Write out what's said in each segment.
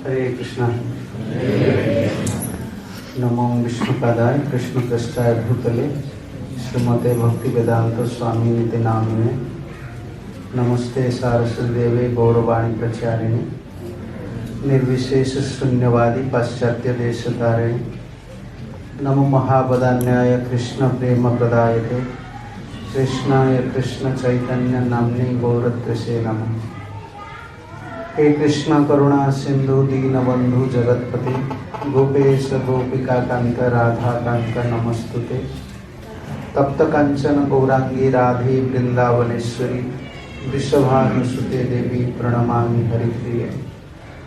Hare Krishna. Namo Vishnupadaya Krishna Prasthaya Bhutale Srimate Bhakti Vedanta Swami Niti Namine Namaste Saraswati Deve Gauravani Pracharine Nirvishesha Sunyavadi Paschatya Deshatarine Namo Mahabadanyaya Krishna Prema Pradayate Krishnaya Krishna Chaitanya Namni Gauratrase Namo. हे कृष्ण करुणा सिंधु दीनबंधु जगतपति गोपेश गोपिका कांत राधा कांत नमस्तुते तप्त कंचन गौरांगी राधे वृंदावनेश्वरी वृषभानुसुते देवी प्रणमामि हरिप्रिये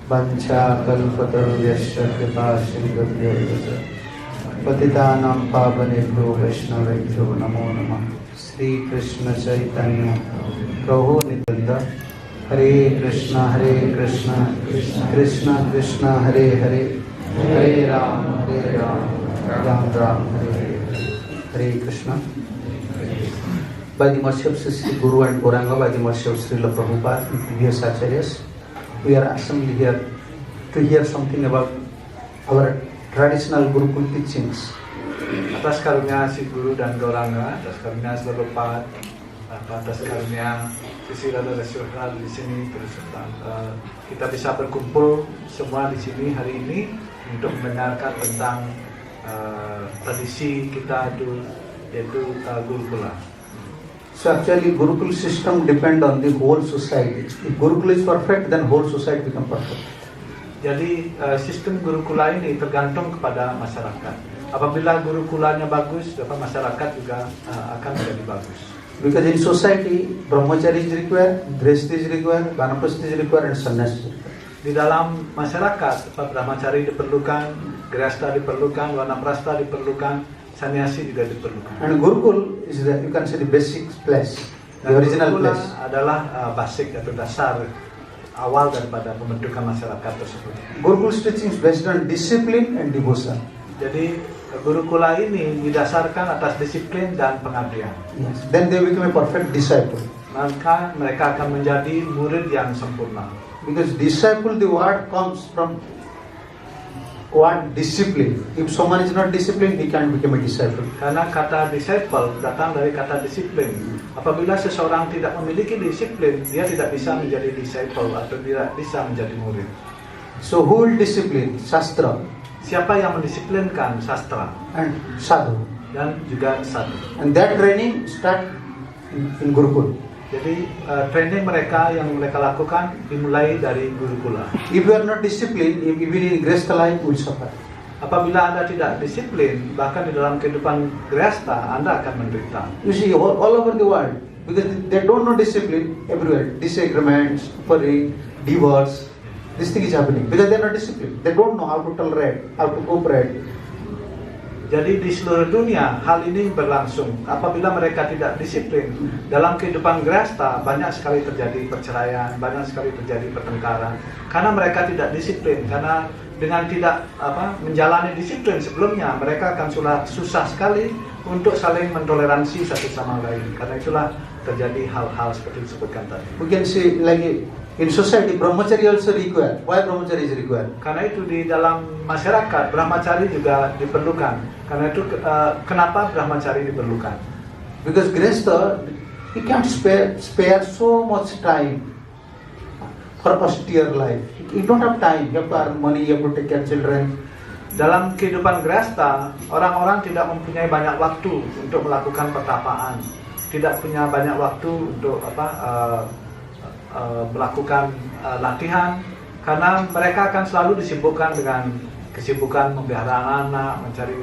वंशा कल्पतरुभ्यश्च कृपा सिन्धुभ्यैव पतितानां पावनेभ्यो वैष्णवेभ्यो नमो नमः। श्री कृष्ण चैतन्य प्रभु नित्यानंद हरे कृष्ण कृष्ण कृष्ण हरे हरे हरे राम राम राम हरे हरे। हरे Krishna. By the mercy of Sri Guru and Gauranga, by the mercy of Srila Prabhupada and previous acharyas, we are assembled here to hear something about our traditional Gurukul teachings. Atas karunia si Guru dan Gauranga, atas karunia Srila Prabhupada, atas karunia Sisi Radha Rasyurhal di sini terus kita bisa berkumpul semua di sini hari ini untuk mendengarkan tentang tradisi kita itu yaitu Gurukula. So actually Gurukul system depend on the whole society. If Gurukul is perfect, then whole society become perfect. Jadi sistem Gurukula ini tergantung kepada masyarakat. Apabila Gurukulanya bagus, maka masyarakat juga akan menjadi bagus. Because in society, brahmachari is required, grihastha is required, vanaprastha is required, and sannyas is required. Di dalam masyarakat, brahmachari diperlukan, grihastha diperlukan, vanaprastha diperlukan, sannyasi juga diperlukan. And Gurukul is the, you can say, the basic place, the original place. Adalah basic atau dasar awal daripada pembentukan masyarakat tersebut. Gurukul's teaching is based on discipline and devotion. Jadi Gurukula ini didasarkan atas disiplin dan pengabdian. Yes. Then they become a perfect disciple. Maka mereka akan menjadi murid yang sempurna. Because disciple, the word comes from word discipline. If someone is not disciplined, he can't become a disciple. Karena kata disciple datang dari kata disiplin. Apabila seseorang tidak memiliki disiplin, dia tidak bisa menjadi disciple atau tidak bisa menjadi murid. So who will discipline? Shastra. Siapa yang mendisiplinkan sastra And sadhu. dan juga sadhu. And that training start in Gurukul. Jadi training mereka yang mereka lakukan dimulai dari Gurukula. If you are not disciplined, even in grihastha life, you will suffer. Apabila Anda tidak disiplin, bahkan di dalam kehidupan grihastha Anda akan menderita. You see, all over the world, because they don't know discipline everywhere. Disagreements, suffering, divorce. This thing is happening because they are not disciplined. They don't know how to tolerate, how to cooperate. Jadi di seluruh dunia hal ini berlangsung. Apabila mereka tidak disiplin dalam kehidupan grihastha, banyak sekali terjadi perceraian, banyak sekali terjadi pertengkaran. Karena mereka tidak disiplin. Karena dengan tidak menjalani disiplin sebelumnya, mereka akan susah sekali untuk saling mentoleransi satu sama lain. Karena itulah terjadi hal-hal seperti disebutkan tadi. We can see like in society, brahmachari also required. Why brahmachari is required? Karena itu di dalam masyarakat brahmachari juga diperlukan. Karena itu kenapa brahmachari diperlukan? Because grihastha, he can't spare so much time for austere life. You don't have time. You have to earn money. You have to take care of children. Dalam kehidupan grihastha, orang-orang tidak mempunyai banyak waktu untuk melakukan pertapaan, tidak punya banyak waktu untuk melakukan latihan, karena mereka akan selalu disibukkan dengan kesibukan memelihara anak-anak, mencari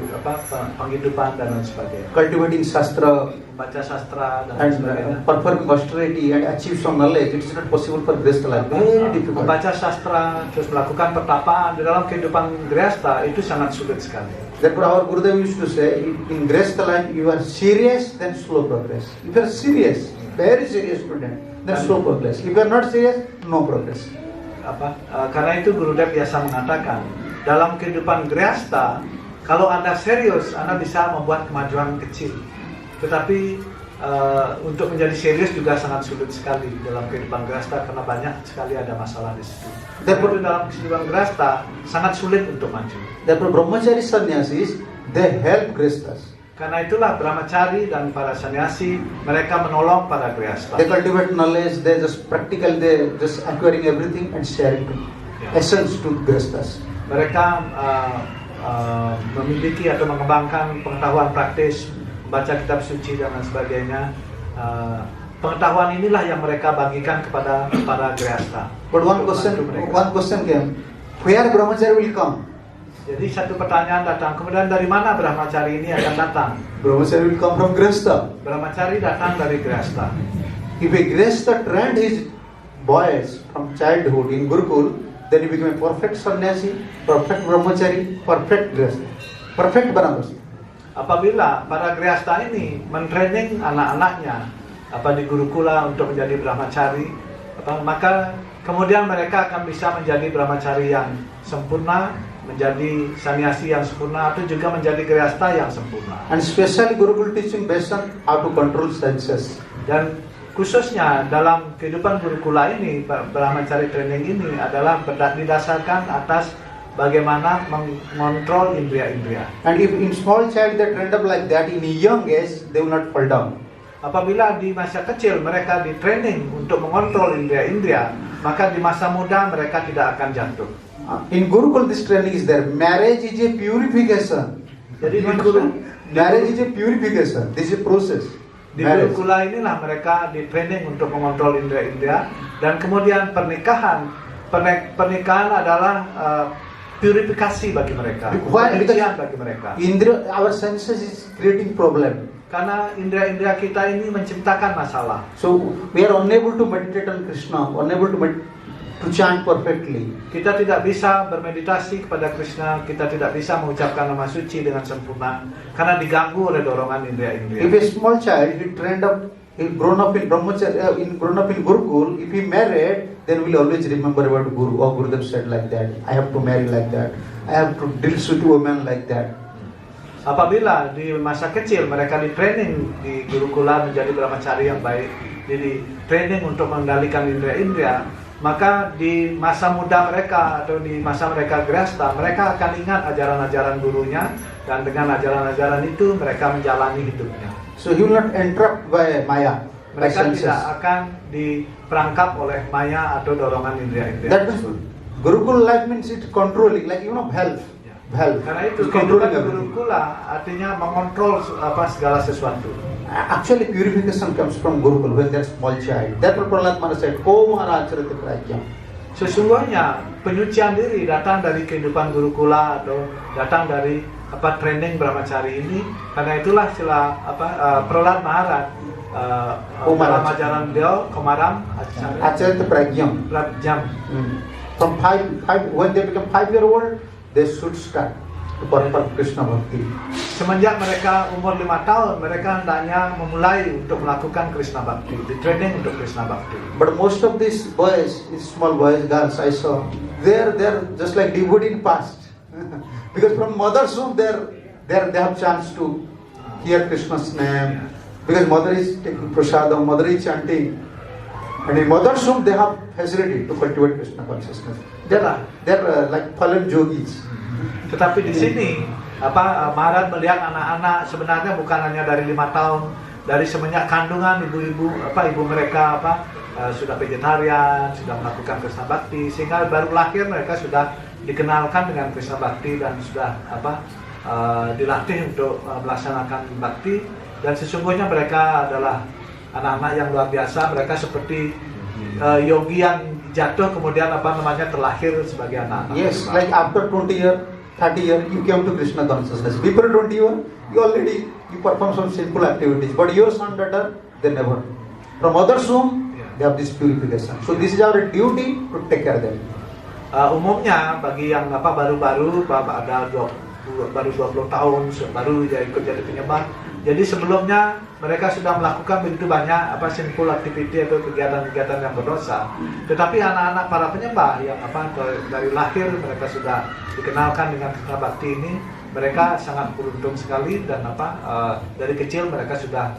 penghidupan dan lain sebagainya. Cultivating Shastra Baca sastra dan lain and sebagainya. performing austerity and achieve some knowledge, it is not possible for Grihastha life. Very difficult. Membaca sastra, terus melakukan pertapaan di dalam kehidupan Grihastha itu sangat sulit sekali. Therefore, our Gurudev used to say, in Grihastha life, you are serious, then slow progress. If you are serious, very serious student, then slow progress. If you are not serious, no progress. Karena itu Gurudev biasa mengatakan, dalam kehidupan Grihastha, kalau Anda serius, Anda bisa membuat kemajuan kecil. Tetapi untuk menjadi serius juga sangat sulit sekali dalam kehidupan Grihastha, karena banyak sekali ada masalah di situ. Therefore, dalam kehidupan Grihastha sangat sulit untuk maju. Therefore, Brahmachari sannyasis, they help Grihasthas. Karena itulah Brahmachari dan para sannyasi, mereka menolong para Grihastha. They cultivate knowledge, they just practical, they just acquiring everything and sharing to essence to Grihasthas. Mereka memiliki atau mengembangkan pengetahuan praktis, membaca kitab suci dan lain sebagainya. Pengetahuan inilah yang mereka bagikan kepada para Grihastha. But one question came, where Brahmachari will come? Jadi satu pertanyaan datang, kemudian dari mana Brahmachari ini akan datang? Brahmachari will come from Grihastha. Brahmachari datang dari Grihastha. If a Grihastha trained his boys from childhood in Gurukul, then he became a perfect sannyasi, perfect Brahmachari, perfect Grihastha, perfect Brahmachari. Apabila para Grihastha ini mentraining anak-anaknya di Gurukula untuk menjadi Brahmachari, maka kemudian mereka akan bisa menjadi Brahmachari yang sempurna, menjadi sannyasi yang sempurna, atau juga menjadi Grihastha yang sempurna. And especially Gurukul teaching based on how to control senses. Dan khususnya dalam kehidupan Gurukula ini, Brahmachari training ini adalah didasarkan atas bagaimana mengontrol indria-indria. And if in small child they trained up like that in a young age, they will not fall down. Apabila di masa kecil mereka di training untuk mengontrol indria-indria, maka di masa muda mereka tidak akan jatuh. In Gurukul this training is there. Marriage is a purification. Jadi Marriage is a purification. This is a process. Di Gurukula inilah mereka di training untuk mengontrol indria-indria, dan kemudian pernikahan adalah purifikasi bagi mereka, pensucian bagi mereka. Our senses is creating problem. Karena indera-indera kita ini menciptakan masalah. So we are unable to meditate on Krishna, unable to chant perfectly. Kita tidak bisa bermeditasi kepada Krishna, kita tidak bisa mengucapkan nama suci dengan sempurna karena diganggu oleh dorongan indera-indera. If a small child he trained up, he grown up in Brahmachari, grown up in Gurukul, if he married, then we'll always remember about Guru. Oh, Gurudev said like that. I have to marry like that. I have to deal with women like that. Apabila di masa kecil mereka di training di Gurukula menjadi Brahmachari yang baik, jadi training untuk mengendalikan indera-indera, maka di masa muda mereka atau di masa mereka Grihastha, mereka akan ingat ajaran-ajaran gurunya, dan dengan ajaran-ajaran itu mereka menjalani hidupnya. So he will not interrupt by Maya. Mereka tidak akan diperangkap oleh Maya atau dorongan indera-indera. That means Gurukul life means it controlling, like health. Karena itu kehidupan Gurukula artinya mengontrol segala sesuatu. Actually purification comes from Gurukul when they're small child. Therefore Prahlad Maharaj said, Ko Maharacharati Pragyam. Sesungguhnya penyucian diri datang dari kehidupan Gurukula atau datang dari training Brahmachari ini. Karena itulah Prahlad Maharaj dalam ajaran beliau Komaram Acharati Pragyam. From when they become 5-year-old, they should start to perform Krishna Bhakti. Semenjak mereka umur 5 tahun, mereka hendaknya memulai untuk melakukan Krishna Bhakti, di training untuk Krishna Bhakti. But most of these boys, small boys, girls, I saw, they're just like devotee in past. Because from mother's womb, they have chance to hear Krishna's name. Because mother is taking prasadam, mother is chanting. And in mother's womb, they have facility to cultivate Krishna consciousness. They're like fallen yogis. Tetapi di sini Maharaj melihat anak-anak sebenarnya bukan hanya dari 5 tahun, dari semenjak kandungan ibu mereka sudah vegetarian, sudah melakukan Krishna Bhakti, sehingga baru lahir mereka sudah dikenalkan dengan Krishna Bhakti dan sudah dilatih untuk melaksanakan Bhakti. Dan sesungguhnya mereka adalah anak-anak yang luar biasa. Mereka seperti yogi yang jatuh kemudian terlahir sebagai anak-anak. Yes, like after 20 year, 30 year, you came to Krishna consciousness. Before 20 year, you perform some sinful activities. But your son, daughter, they never. From others whom, they have this purification. So this is our duty to take care of them. Umumnya bagi yang baru-baru ada baru 20 tahun baru ikut jadi penyembah. Jadi sebelumnya mereka sudah melakukan begitu banyak sinful activity atau kegiatan-kegiatan yang berdosa. Tetapi anak-anak para penyembah yang dari lahir mereka sudah dikenalkan dengan Krishna Bhakti ini, mereka sangat beruntung sekali dan dari kecil mereka sudah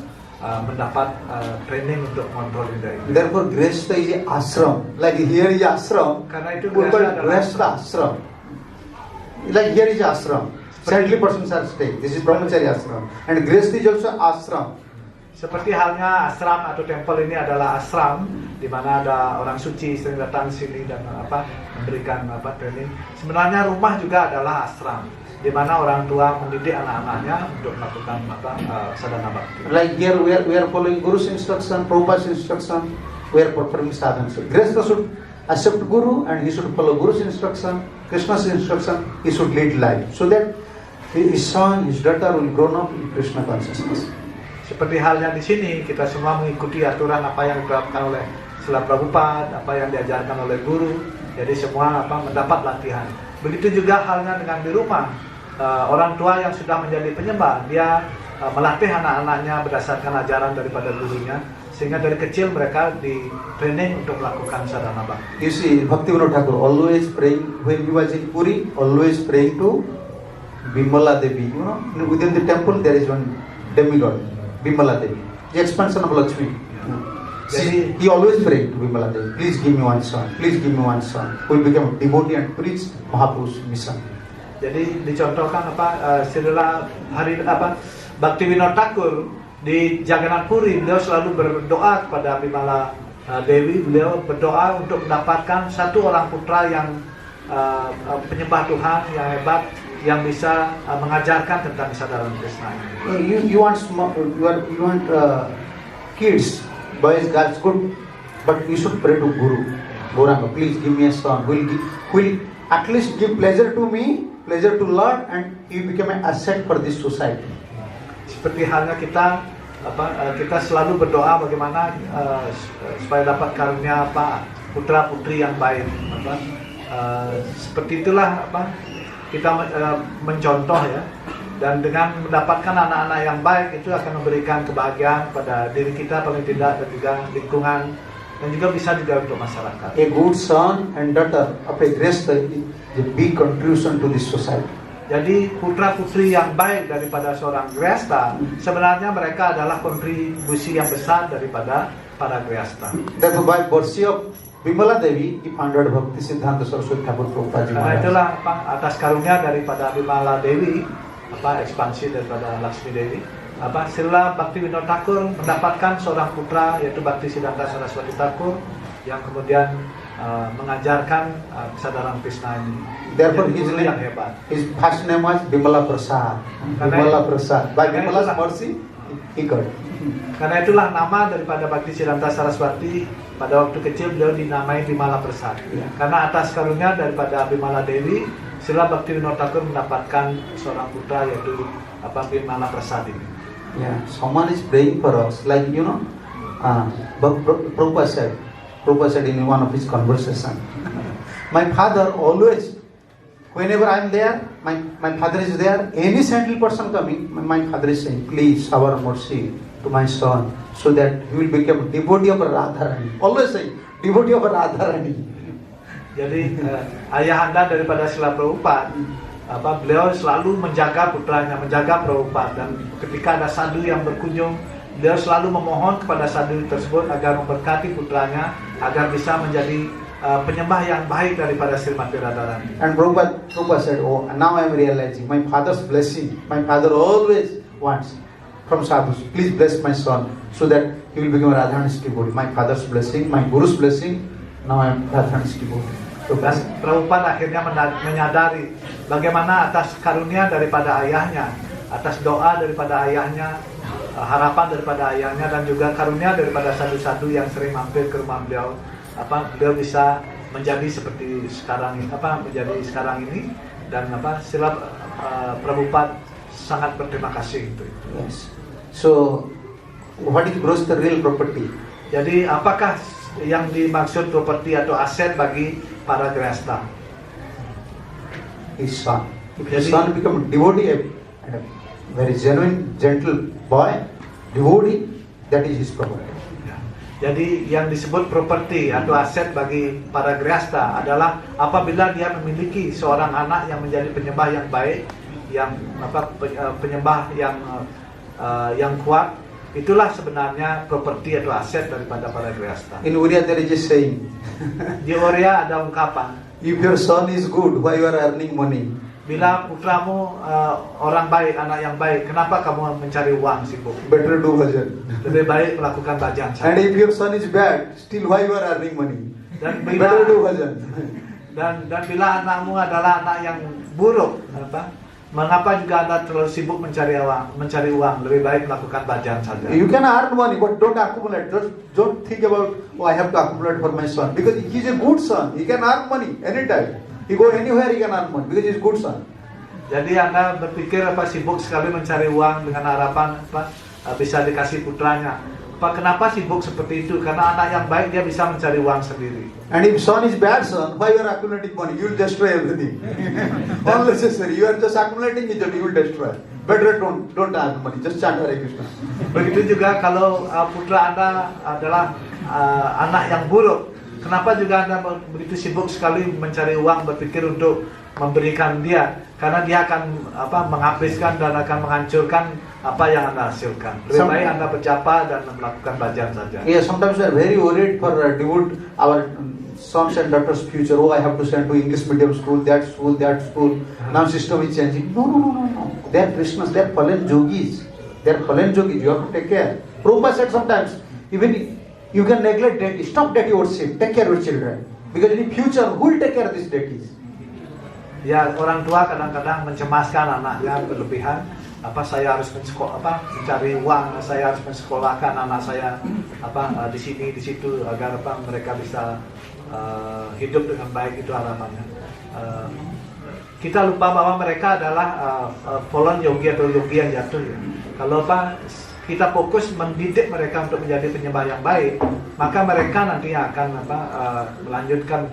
mendapat training untuk mengontrol diri. Therefore, Grihastha is a ashram. Like here is ashram. Karena itu Grihastha ashram. Like here is ashram. Sadly, persons are staying. This is Brahmachari ashram. And Grihastha is also ashram. Seperti halnya ashram atau temple ini adalah ashram di mana ada orang suci sering datang sini dan memberikan training. Sebenarnya rumah juga adalah ashram di mana orang tua mendidik anak-anaknya untuk melakukan sadhana bhakti. Like here we are following Guru's instruction, Prabhupada's instruction, we are performing sadhana. So Grihastha should accept Guru and he should follow Guru's instruction, Krishna's instruction, he should lead life. So that his son, his daughter will grow up in Krishna consciousness. Seperti halnya di sini kita semua mengikuti aturan apa yang diterapkan oleh Srila Prabhupada, apa yang diajarkan oleh guru. Jadi semua mendapat latihan. Begitu juga halnya dengan di rumah. Orang tua yang sudah menjadi penyembah, dia melatih anak-anaknya berdasarkan ajaran daripada gurunya, sehingga dari kecil mereka di training untuk melakukan sadhana bhakti. You see, Bhaktivinoda Thakur always praying, when he was in Puri, always praying to Bimala Devi. You know, within the temple there is one demigod, Bimala Devi, the expansion of Lakshmi. See, he always prayed to Bimala Devi, please give me one son, please give me one son, who will become devotee and preach Mahapurush mission. Jadi dicontohkan Srila Bhaktivinoda Thakur di Jagannath Puri, beliau selalu berdoa kepada Bimala Dewi. Beliau berdoa untuk mendapatkan satu orang putra yang penyembah Tuhan yang hebat, yang bisa mengajarkan tentang kesadaran Krishna. You want kids, boys, girls, good, but you should pray to Guru. Gauranga, please give me a son. Will at least give pleasure to me, pleasure to Lord, and you become an asset for this society. Seperti halnya kita selalu berdoa bagaimana supaya dapat karunia putra putri yang baik. Seperti itulah kita mencontoh ya, dan dengan mendapatkan anak-anak yang baik itu akan memberikan kebahagiaan pada diri kita paling tidak, dan juga lingkungan, dan juga bisa juga untuk masyarakat. A good son and daughter of a Grihastha is a big contribution to this society. Jadi putra putri yang baik daripada seorang Grihastha, sebenarnya mereka adalah kontribusi yang besar daripada para Grihastha. Therefore, by mercy of Bimala Devi, he founded Bhakti Siddhanta Saraswati Thakur Prabhupada. Karena itulah atas karunia daripada Bimala Devi, ekspansi daripada Lakshmi Devi, Srila Bhaktivinoda Thakur mendapatkan seorang putra yaitu Bhakti Siddhanta Saraswati Thakur yang kemudian mengajarkan kesadaran Krishna ini. Therefore, his first name was Bimala Prasad. Bimala Prasad. By Bimala's mercy, he got. Karena itulah nama daripada Bhakti Siddhanta Saraswati pada waktu kecil beliau dinamai Bimala Prasad. Karena atas karunia daripada Bimala Devi, Srila Bhaktivinoda Thakur mendapatkan seorang putra yaitu Bimala Prasad ini. Yeah, someone is praying for us, like Prabhupada said in one of his conversation, my father always, whenever I am there, my father is there. Any saintly person coming, my father is saying, please shower mercy to my son, so that he will become devotee of Radharani. Always saying, devotee of Radharani. Jadi ayahanda daripada Srila Prabhupada, beliau selalu menjaga putranya, menjaga Prabhupada, dan ketika ada sadhu yang berkunjung, beliau selalu memohon kepada sadhu tersebut agar memberkati putranya agar bisa menjadi penyembah yang baik daripada Srimati Radharani. And Prabhupada said, oh, now I am realizing my father's blessing. My father always wants from sadhus, please bless my son so that he will become a Radharani's devotee. My father's blessing, my guru's blessing, now I am Radharani's devotee. Dan Prabhupada akhirnya menyadari bagaimana atas karunia daripada ayahnya, atas doa daripada ayahnya, harapan daripada ayahnya dan juga karunia daripada satu-satu yang sering mampir ke rumah beliau, beliau bisa menjadi seperti sekarang ini, menjadi sekarang ini, dan sila Prabhupada sangat berterima kasih itu. Yes. So, what is gross the real property? Jadi apakah yang dimaksud properti atau aset bagi para grahastha? His son. If his son become devotee, a very genuine, gentle boy, devotee, that is his property. Jadi yang disebut properti atau aset bagi para grahastha adalah apabila dia memiliki seorang anak yang menjadi penyembah yang baik, yang penyembah yang kuat, itulah sebenarnya properti atau aset daripada para grahastha. In Oriya there is a saying. Di Oriya ada ungkapan, if your son is good, why you are earning money? Bila putramu orang baik, anak yang baik, kenapa kamu mencari uang sibuk? Better do bhajan. Lebih baik melakukan bhajan And saja. if your son is bad, still why you are earning money? Dan Better do bila bhajan. dan bila anakmu adalah anak yang buruk, mengapa juga Anda terlalu sibuk mencari uang? Lebih baik melakukan bhajan saja. You can earn money, but don't accumulate. Don't think about, oh, I have to accumulate for my son. Because he is a good son. He can earn money anytime. He go anywhere, he can earn money. Because he is good son. Jadi Anda berpikir sibuk sekali mencari uang dengan harapan bisa dikasih putranya. Kenapa sibuk seperti itu? Karena anak yang baik dia bisa mencari uang sendiri. And if son is bad son, why you are accumulating money? You will destroy everything. Unnecessary. You are just accumulating it, you will destroy. Better don't earn money. Just chant Hare Krishna. Begitu juga kalau putra Anda adalah anak yang buruk. Kenapa juga Anda begitu sibuk sekali mencari uang, berpikir untuk memberikan dia? Karena dia akan menghabiskan dan akan menghancurkan apa yang Anda hasilkan. Lebih baik Anda berjapa dan melakukan bhajan saja. Yeah, sometimes we are very worried for devote our sons and daughters' future. Oh, I have to send to English medium school, that school, that school. Now system is changing. No. They are Krishnas, they are fallen yogis. They are fallen yogis. You have to take care. Prabhupada said sometimes, even you can neglect deity. Stop deity worship. Take care of your children. Because in the future, who will take care of these deities? Ya, orang tua kadang-kadang mencemaskan anaknya berlebihan. Saya harus mencari uang, saya harus mensekolahkan anak saya di sini, di situ agar mereka bisa hidup dengan baik, itu harapannya. Kita lupa bahwa mereka adalah fallen yogi atau yogi yang jatuh ya. Kalau kita fokus mendidik mereka untuk menjadi penyembah yang baik, maka mereka nanti akan melanjutkan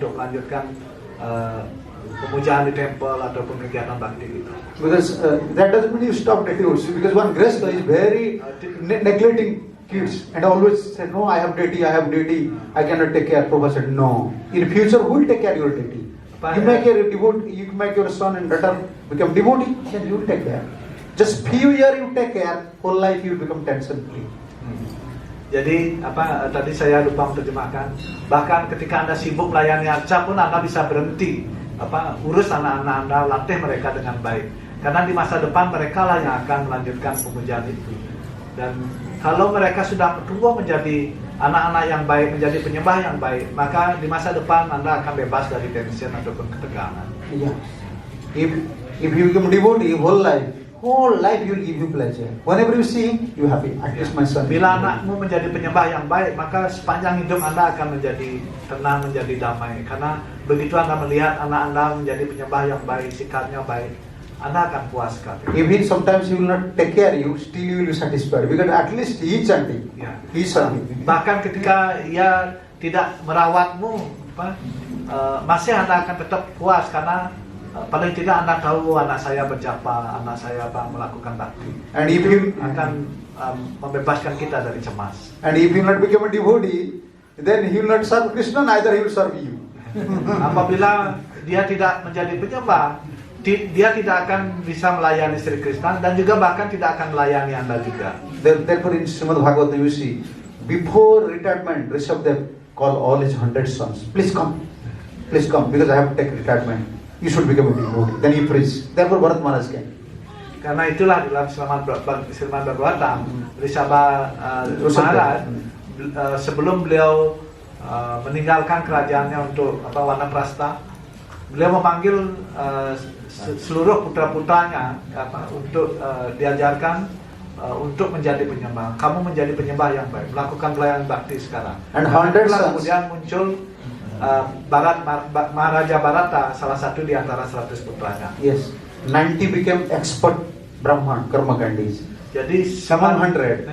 pemujaan di temple ataupun kegiatan bakti gitu. Because that doesn't mean you stop deity worship. Because one grahastha is very neglecting kids and always say, no, I have deity, I cannot take care. Prabhupada said, no. In future, who will take care of your deity? You make your son and daughter become devotee, then you will take care. Just few years you take care, whole life you become tension free. Jadi tadi saya lupa menerjemahkan. Bahkan ketika Anda sibuk melayani arca pun Anda bisa berhenti urus anak-anak Anda, latih mereka dengan baik. Karena di masa depan mereka lah yang akan melanjutkan pemujaan itu. Dan kalau mereka sudah tumbuh menjadi anak-anak yang baik, menjadi penyembah yang baik, maka di masa depan Anda akan bebas dari tension ataupun ketegangan. Yeah. If you become devotee, whole life you will give you pleasure. Whenever you see him, you happy. At least my son. Bila anakmu menjadi penyembah yang baik, maka sepanjang hidup Anda akan menjadi tenang, menjadi damai. Karena begitu Anda melihat anak Anda menjadi penyembah yang baik, sikapnya baik, Anda akan puas sekali. Even sometimes he will not take care of you, still you will be satisfied. Because at least he is chanting. Ya. He is serving. Bahkan ketika ia tidak merawatmu, masih Anda akan tetap puas karena paling tidak Anda tahu anak saya berjapa, anak saya melakukan bakti. And if you akan membebaskan kita dari cemas. And if you not become a devotee, then he will not serve Krishna, neither he will serve you. Apabila dia tidak menjadi penyembah, dia tidak akan bisa melayani Sri Krishna dan juga bahkan tidak akan melayani Anda juga. Therefore in Srimad Bhagavatam you see, before retirement, Rishabdev called all his 100 sons. Please come, because I have to take retirement. You should become a devotee. Then he preached. Therefore Bharat Maharaj came. Karena itulah dalam Srimad Bhagavatam, Rishabha Maharaj sebelum beliau meninggalkan kerajaannya untuk Wanaprastha, beliau memanggil seluruh putra-putranya untuk diajarkan untuk menjadi penyembah. Kamu menjadi penyembah yang baik, melakukan pelayanan bakti sekarang. And Karena hundred itulah sons. kemudian muncul Maharaja Bharata, salah satu di antara 100 putranya. Yes, 90 became expert Brahman, Karmakandis. Jadi Among 100,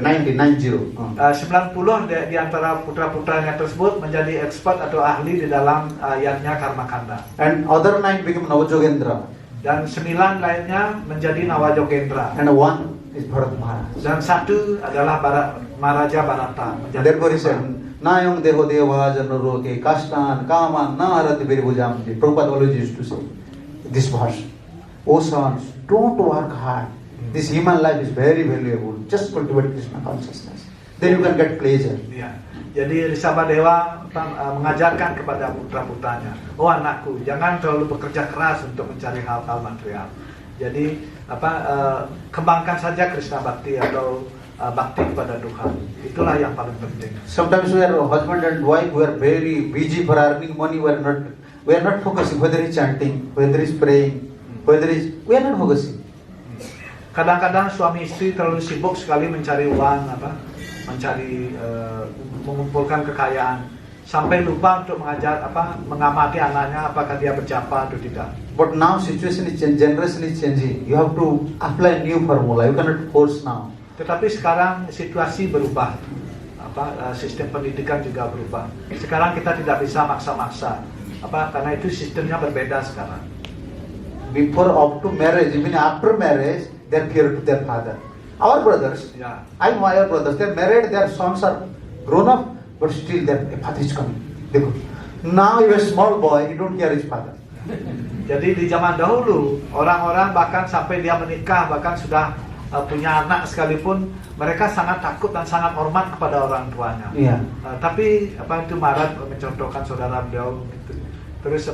90. 90 di antara putra-putranya tersebut menjadi expert atau ahli di dalam yatnya karma kanda. And other 9 became Navajogendra. Dan 9 lainnya menjadi Nawajogendra. And one is Bharat Maharaj. Dan satu adalah Maharaja Bharata. menjadi Therefore he said, Nayong deho deva januro ke kastan kaman na arati beribujam. Prabhupada always used to say this verse. Oh sons, don't work hard. This human life is very valuable. Just cultivate Krishna consciousness. Then you can get pleasure. Ya. Jadi Risabhadewa mengajarkan kepada putra-putranya, oh anakku, jangan terlalu bekerja keras untuk mencari hal-hal material. Jadi kembangkan saja Krishna Bhakti atau bakti kepada Tuhan. Itulah yang paling penting. Sometimes we are husband and wife, we are very busy for earning money. We are not focusing whether he's chanting, whether he's praying, we are not focusing. Kadang-kadang suami istri terlalu sibuk sekali mencari uang, mengumpulkan kekayaan, sampai lupa untuk mengamati anaknya apakah dia berjapa atau tidak. But now situation is generation is changing. You have to apply new formula. You cannot force now. Tetapi sekarang situasi berubah, sistem pendidikan juga berubah. Sekarang kita tidak bisa maksa-maksa, karena itu sistemnya berbeda sekarang. Before up to marriage, even after marriage, they are fear to their father. Our brothers, Ya. I know our brothers, they are married, their sons are grown up, but still their father is coming. Now you are a small boy, you don't care his father. Jadi di zaman dahulu, orang-orang bahkan sampai dia menikah, bahkan sudah punya anak sekalipun, mereka sangat takut dan sangat hormat kepada orang tuanya. Iya. Tapi itu Maharaj mencontohkan saudara beliau gitu. Terus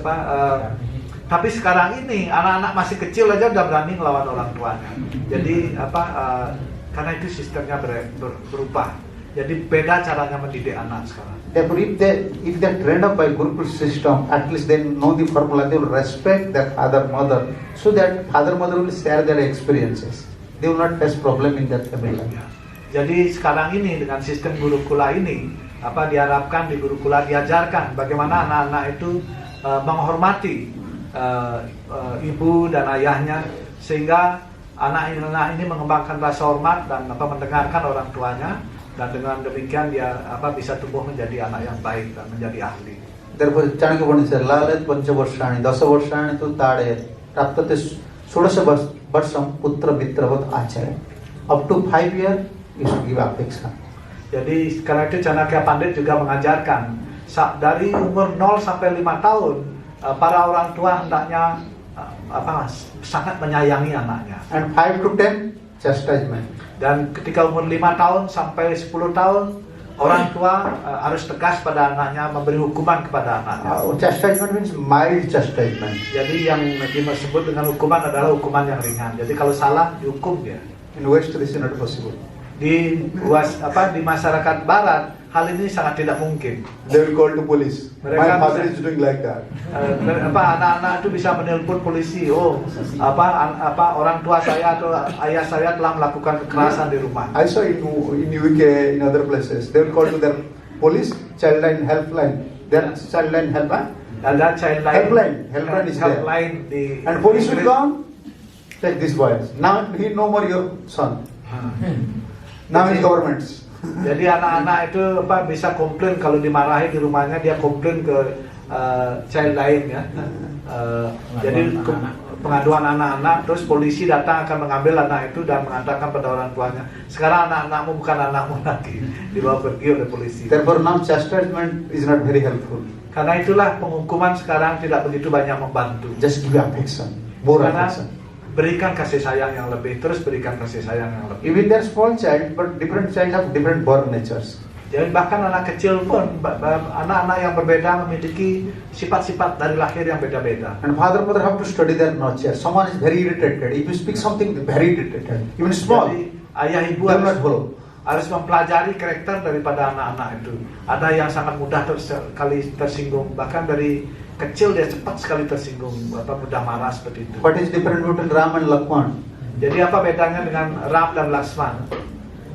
tapi sekarang ini anak-anak masih kecil aja udah berani melawan orang tuanya. Jadi karena itu sistemnya berubah. Jadi beda caranya mendidik anak sekarang. Therefore, if they are trained up by Gurukul system, at least they know the formula. They will respect their father, mother, so that father, mother will share their experiences. They will not face problem in their family. Ya. Jadi sekarang ini dengan sistem gurukula ini, diharapkan di gurukula diajarkan bagaimana anak-anak itu menghormati ibu dan ayahnya, sehingga anak-anak ini mengembangkan rasa hormat dan mendengarkan orang tuanya, dan dengan demikian dia bisa tumbuh menjadi anak yang baik dan menjadi ahli. Therefore, Chanakya Pandit said, Lalat Panchavarshani, Dasavarshani tu Tade, Raptate Sodasha Varsam Putra Mitravat Acharya. Up to 5 years, you should give affection. Jadi karena itu Chanakya Pandit juga mengajarkan dari umur 0 sampai 5 tahun para orang tua hendaknya sangat menyayangi anaknya. And 5 to 10, chastisement. Dan ketika umur 5 tahun sampai 10 tahun, orang tua harus tegas pada anaknya, memberi hukuman kepada anaknya. Chastisement means mild chastisement. Jadi yang disebut dengan hukuman adalah hukuman yang ringan. Jadi kalau salah dihukum dia. In West, this is not possible. Di masyarakat Barat hal ini sangat tidak mungkin. They will call to police. Mereka My father bisa- is doing like that. Anak-anak itu bisa menelpon polisi. Orang tua saya atau ayah saya telah melakukan kekerasan di rumah. I saw in UK, in other places, they will call to their police, childline helpline. Their childline helpline. Ada Helpline is there. helpline di And police will come, take this boy. Now he no more your son. Now he's government's. Jadi anak-anak itu bisa komplain kalau dimarahi di rumahnya, dia komplain ke child lain ya. Jadi pengaduan anak-anak, terus polisi datang akan mengambil anak itu dan mengatakan pada orang tuanya, sekarang anak-anakmu bukan anakmu lagi, dibawa pergi oleh polisi. Therefore now chastisement is not very helpful. Karena itulah penghukuman sekarang tidak begitu banyak membantu. Just give affection, more Karena affection. berikan kasih sayang yang lebih, terus berikan kasih sayang yang lebih. Even they're small child, but different child have different born natures. Jadi bahkan anak kecil pun, anak-anak yang berbeda memiliki sifat-sifat dari lahir yang beda-beda. And father, mother have to study their nature. Someone is very irritated. If you speak something, very irritated. Even small, Jadi ayah ibu they will not follow. harus mempelajari karakter daripada anak-anak itu. Ada yang sangat mudah sekali tersinggung, bahkan dari kecil dia cepat sekali tersinggung, mudah marah seperti itu. What is different between Ram and Lakshman? Jadi apa bedanya dengan Ram dan Lakshman?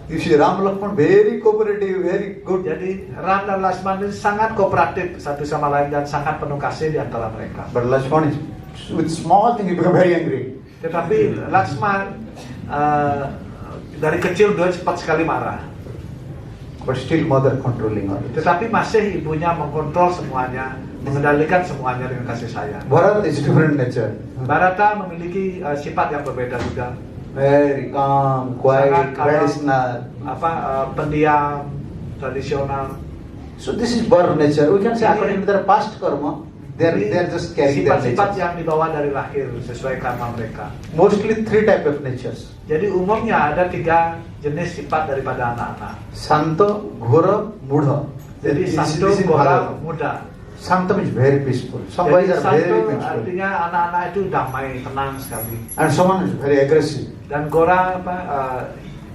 You see, Ram Lakshman very cooperative, very good. Jadi Ram dan Lakshman ini sangat kooperatif satu sama lain dan sangat penuh kasih di antara mereka. But Lakshman is, with small thing he become very angry. Tetapi Lakshman dari kecil dia cepat sekali marah. But still mother controlling all this. Tetapi masih ibunya mengkontrol semuanya, mengendalikan semuanya dengan kasih sayang. Bharat is different nature. Bharata memiliki sifat yang berbeda juga. Very calm, quiet, Sangat kalem, traditional. Pendiam, tradisional. So this is birth nature. We can say according to their past karma, they are just carrying their Sifat-sifat nature. yang dibawa dari lahir sesuai karma mereka. Mostly 3 type of natures. Jadi umumnya ada 3 jenis sifat daripada anak-anak. Santa, Ghora, Mudha. Jadi santo, This is gora, Bhagavad. muda. Santa means very peaceful. Some Jadi boys are santo very peaceful. artinya anak-anak itu damai, tenang sekali. And someone is very aggressive. Dan gora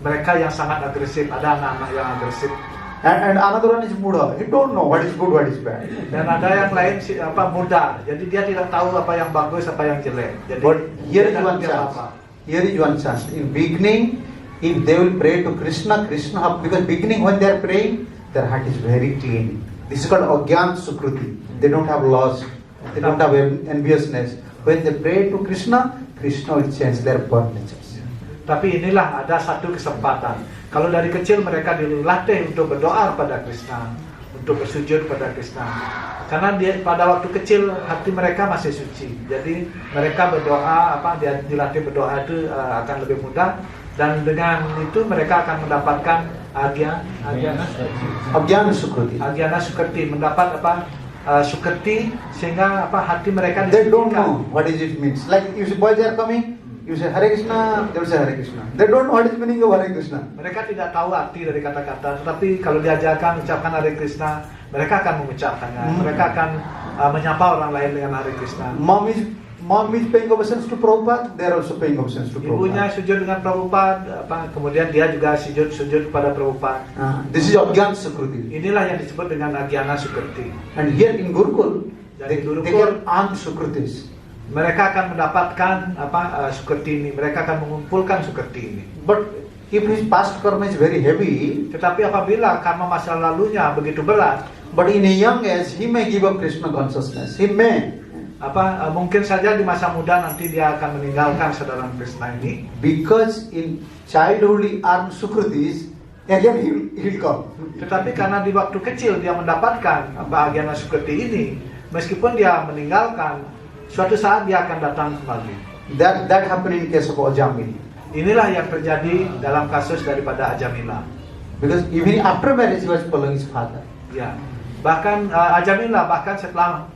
mereka yang sangat agresif. Ada anak-anak yang agresif. And another one is Mudha. He don't know what is good, what is bad. Dan ada yang lain muda. Jadi dia tidak tahu apa yang bagus, apa yang jelek. Jadi But here is dia one tidak chance. apa-apa. Here is one chance. In beginning, if they will pray to Krishna, because beginning when they are praying, their heart is very clean. This is called Agyan Sukruti. They don't have loss. They don't have enviousness. When they pray to Krishna, Krishna will change their birth natures. Tapi inilah ada satu kesempatan. Kalau dari kecil mereka dilatih untuk berdoa kepada Krishna, untuk bersujud kepada Krishna. Karena pada waktu kecil hati mereka masih suci. Jadi mereka berdoa, dia dilatih berdoa itu akan lebih mudah. Dan dengan itu mereka akan mendapatkan Agyan Sukruti. Agyana Sukriti, mendapat Sukriti, sehingga hati mereka They don't disucikan. know what is it means. Like if boys are coming, you say Hare Krishna, they will say Hare Krishna. They don't know what is meaning of Hare Krishna. Mereka tidak tahu arti dari kata-kata, tetapi kalau diajarkan ucapkan Hare Krishna, mereka akan mengucapkannya. Mereka akan menyapa orang lain dengan Hare Krishna. Mom is paying obeisance to Prabhupada, they are also paying obeisance to Ibunya Prabhupada. sujud dengan Prabhupada, kemudian dia juga sujud kepada Prabhupada. This is Agyan Sukruti. Inilah yang disebut dengan Agyana Sukriti. And here in Gurukul, Dan they di Gurukul, get Ant Sukrutis. Mereka akan mendapatkan Sukriti ini. Mereka akan mengumpulkan Sukriti ini. But if his past karma is very heavy, Tetapi apabila karma masa lalunya begitu berat, but in a young age, he may give up Krishna consciousness. He may. mungkin saja di masa muda nanti dia akan meninggalkan kesadaran Krishna ini. Because in childhood he earned Sukrutis, again he will come. Tetapi karena di waktu kecil dia mendapatkan Agyana Sukriti ini, meskipun dia meninggalkan, suatu saat dia akan datang kembali. That happened in case of Ajamil. Inilah yang terjadi dalam kasus daripada Ajamila. Because even after marriage he was following his father. Ya, bahkan Ajamila setelah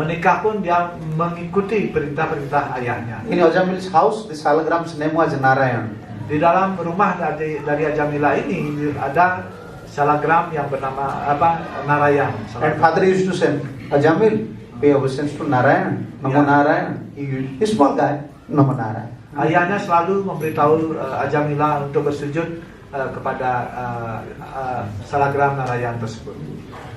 menikah pun dia mengikuti perintah-perintah ayahnya. In Ajamil's house, the salagram's name was Narayan. Di dalam rumah dari Ajamila ini ada salagram yang bernama Narayan. And father used to say, Ajamil, pay obeisance to Narayan. Namo Yeah. Narayan. He's small guy. Namo Narayan. Ayahnya selalu memberitahu Ajamila untuk bersujud kepada salagram Narayan tersebut.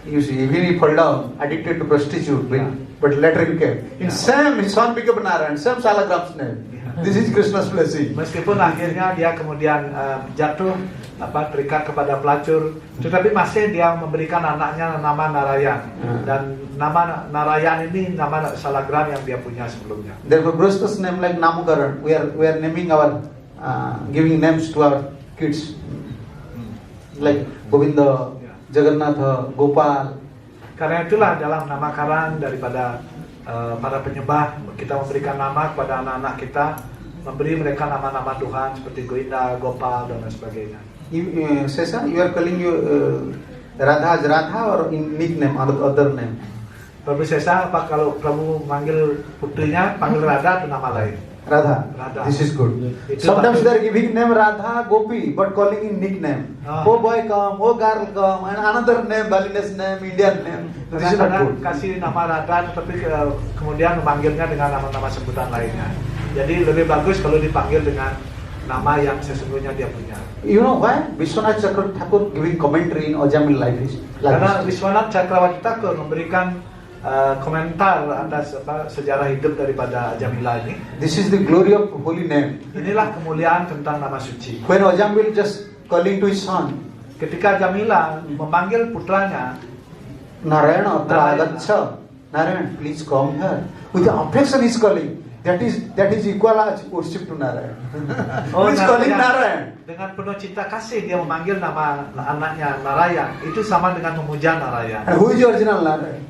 You see, even he fell down, addicted to prostitute, Yeah. but later he came. In Yeah. same, his son became Narayan, same salagram's name. Yeah. This is Krishna's blessing. Meskipun akhirnya dia kemudian jatuh terikat kepada pelacur, tetapi masih dia memberikan anaknya nama Narayan. Dan nama Narayan ini nama salagram yang dia punya sebelumnya. Therefore, Krishna's name like Namukaran. We are naming our, giving names to our kids. Like Govinda, Jagannatha, Gopal. Karena itulah dalam nama karan daripada para penyembah, kita memberikan nama kepada anak-anak kita, memberi mereka nama-nama Tuhan seperti Govinda, Gopal, dan lain sebagainya. Sesa, you are calling you Radha as Radha or in nickname or other name? Prabu Sesa, apa kalau Prabu manggil putrinya, panggil Radha atau nama lain? Radha. Radha. This is good. Itu Sometimes bagus. they are giving name Radha, Gopi, but calling in nickname. Oh boy come, oh girl come, and another name, Balinese name, Indian name. This is not Kadang-kadang good. kasih nama Radha, tapi kemudian memanggilnya dengan nama-nama sebutan lainnya. Jadi lebih bagus kalau dipanggil dengan nama yang sesungguhnya dia punya. You know why? Vishwanath Chakravarti Thakur giving commentary in Ajamil life is like Karena this. Vishwanath Cakrawati Thakur memberikan komentar atas sejarah hidup daripada Ajamila ini. This is the glory of holy name. Inilah kemuliaan tentang nama suci. When Ajamil just calling to his son, Ketika Ajamila memanggil putranya, Narayana, Tragacha, Narayan, please come here. With the affection he is calling. That is equal as worship to Narayan. Please calling Narayan. Dengan penuh cinta kasih dia memanggil nama anaknya Narayan. Itu sama dengan memuja Narayan. And who is the original Narayan?